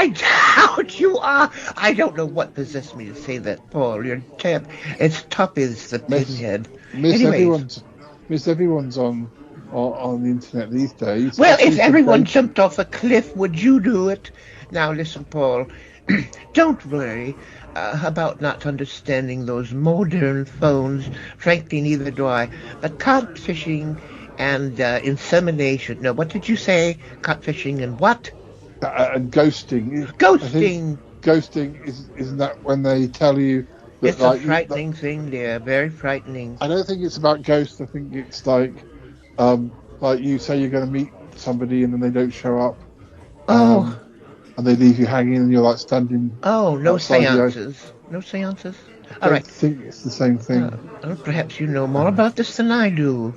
doubt you are. I don't know what possessed me to say that, Paul. You're it's Tuppy's the pinhead. Miss everyone's on the internet these days. Well, if everyone jumped off a cliff, would you do it? Now, listen, Paul. Don't worry about not understanding those modern phones. Frankly, neither do I. But catfishing and insemination. No, what did you say? Catfishing and what? And ghosting. Ghosting. Ghosting isn't that when they tell you that, it's a frightening thing, dear. Very frightening. I don't think it's about ghosts. I think it's like you say you're going to meet somebody and then they don't show up. And they leave you hanging and you're like standing. Oh, no seances. No seances? All right. I think it's the same thing. Perhaps you know more about this than I do.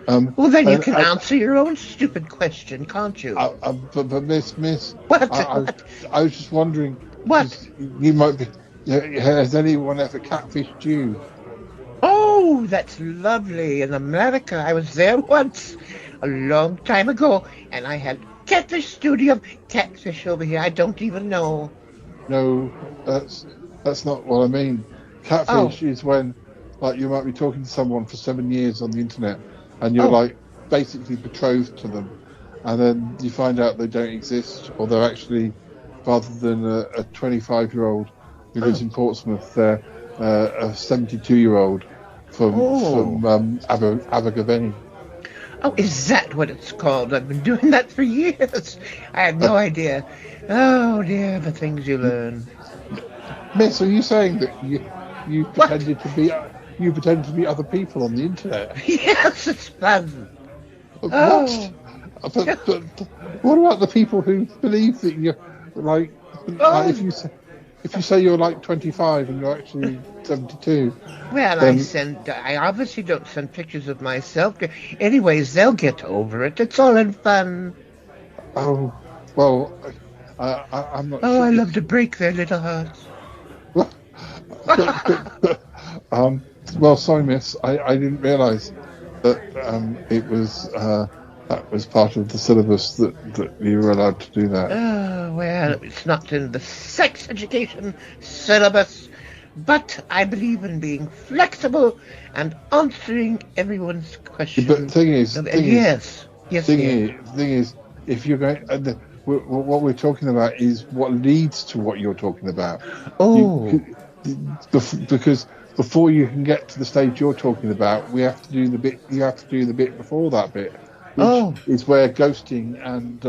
Well, then you can answer your own stupid question, can't you? But Miss. What? I was just wondering. What? You might be. Has anyone ever catfished you? Oh, that's lovely. In America, I was there once, a long time ago, and I had catfish studio, catfish over here. I don't even know. No, that's not what I mean. Catfish is when, like, you might be talking to someone for 7 years on the internet, and you're like basically betrothed to them, and then you find out they don't exist, or they're actually, rather than a 25-year-old who lives in Portsmouth, they're a 72-year-old from Abergavenny. Oh, is that what it's called? I've been doing that for years. I had no idea. Oh, dear, the things you learn. Miss, are you saying that you pretended to be other people on the internet? Yes, it's fun. What? But what about the people who believe that you're like if you say you're like 25 and you're actually 72? Well, I obviously don't send pictures of myself. Anyways, they'll get over it. It's all in fun. Oh, well, I'm not sure. I love to break their little hearts. Well, sorry, Miss. I didn't realise that it was that was part of the syllabus that you were allowed to do that. Oh, well, it's not in the sex education syllabus, but I believe in being flexible and answering everyone's questions. But the thing is, yes. The thing is, if you're going, what we're talking about is what leads to what you're talking about. Because before you can get to the stage you're talking about, we have to do the bit. You have to do the bit before that bit, which is where ghosting and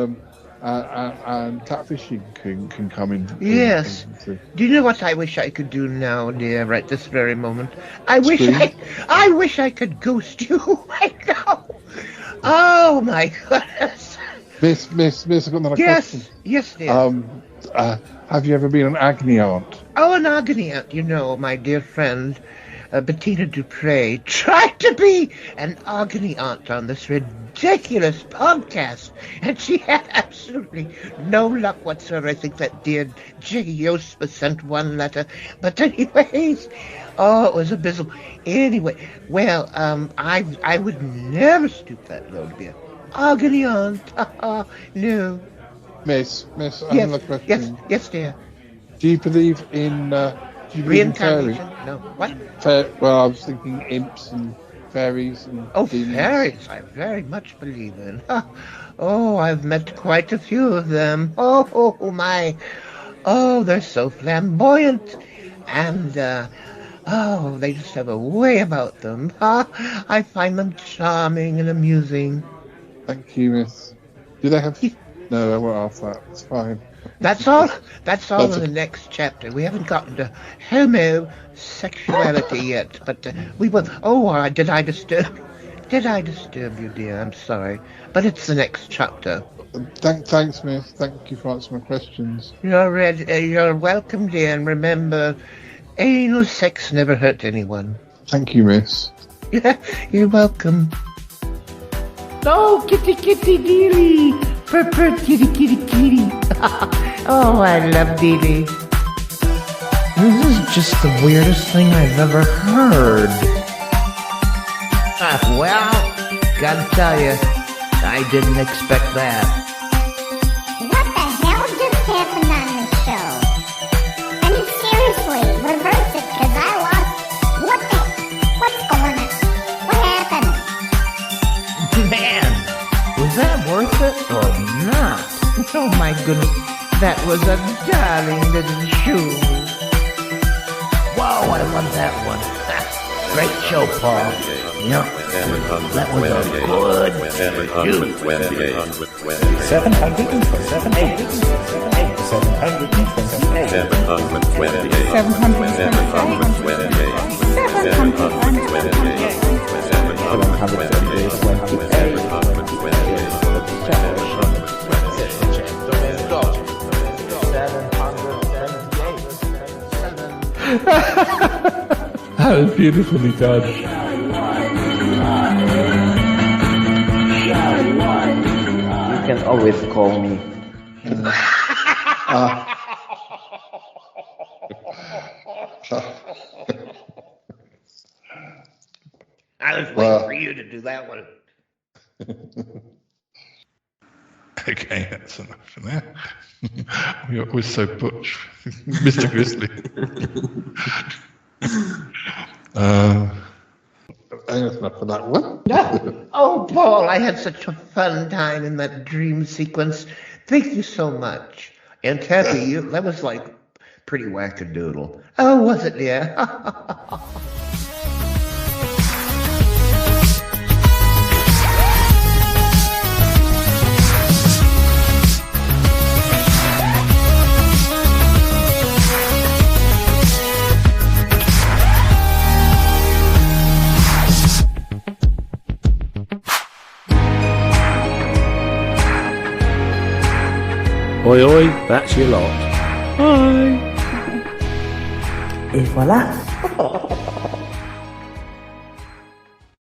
catfishing can come in. Yes. Do you know what I wish I could do now, dear? Right this very moment, I wish I could ghost you right now. Oh my goodness. Miss, I've got another question. Yes, dear. Have you ever been an agony aunt? Oh, an agony aunt. You know, my dear friend, Bettina Dupre tried to be an agony aunt on this ridiculous podcast, and she had absolutely no luck whatsoever. I think that dear Jiggy Yospa sent one letter, but anyways, it was abysmal. Anyway, well, I would never stoop that low to be an agony aunt. No. Miss, I have another question. Yes, dear. Do you believe in reincarnation? No. What? Well, I was thinking imps and fairies and demons. Fairies, I very much believe in. Oh, I've met quite a few of them. Oh, my. Oh, they're so flamboyant. And, they just have a way about them. I find them charming and amusing. Thank you, Miss. Do they have... No, I won't ask that. It's fine. That's all in the next chapter. We haven't gotten to homosexuality yet, but we will. Oh, did I disturb Did I disturb you, dear? I'm sorry. But it's the next chapter. Thanks, Miss. Thank you for answering my questions. You're welcome, dear, and remember, anal sex never hurt anyone. Thank you, Miss. Yeah, you're welcome. Oh, kitty, kitty, dearie. Purr, purr, kitty, kitty, kitty. Oh, I love Dee. This is just the weirdest thing I've ever heard. Well, gotta tell you, I didn't expect that. What the hell just happened on this show? I mean, seriously, reverse it, because I lost. What's going on? What happened? Man, was that worth it or not? Oh my goodness, that was a darling little shoe. Whoa, I love that one. Great show, Paul. Yep, that was a good shoe. 778. That was beautifully done. You can always call me. I was waiting for you to do that one. Okay, that's enough for now. We're so butch, Mr. Grizzly. That's enough for that one. Oh, Paul, I had such a fun time in that dream sequence. Thank you so much. And Taffy, that was like pretty wackadoodle. Oh, was it, dear? Oi, oi, that's your lot. Bye. Et voilà.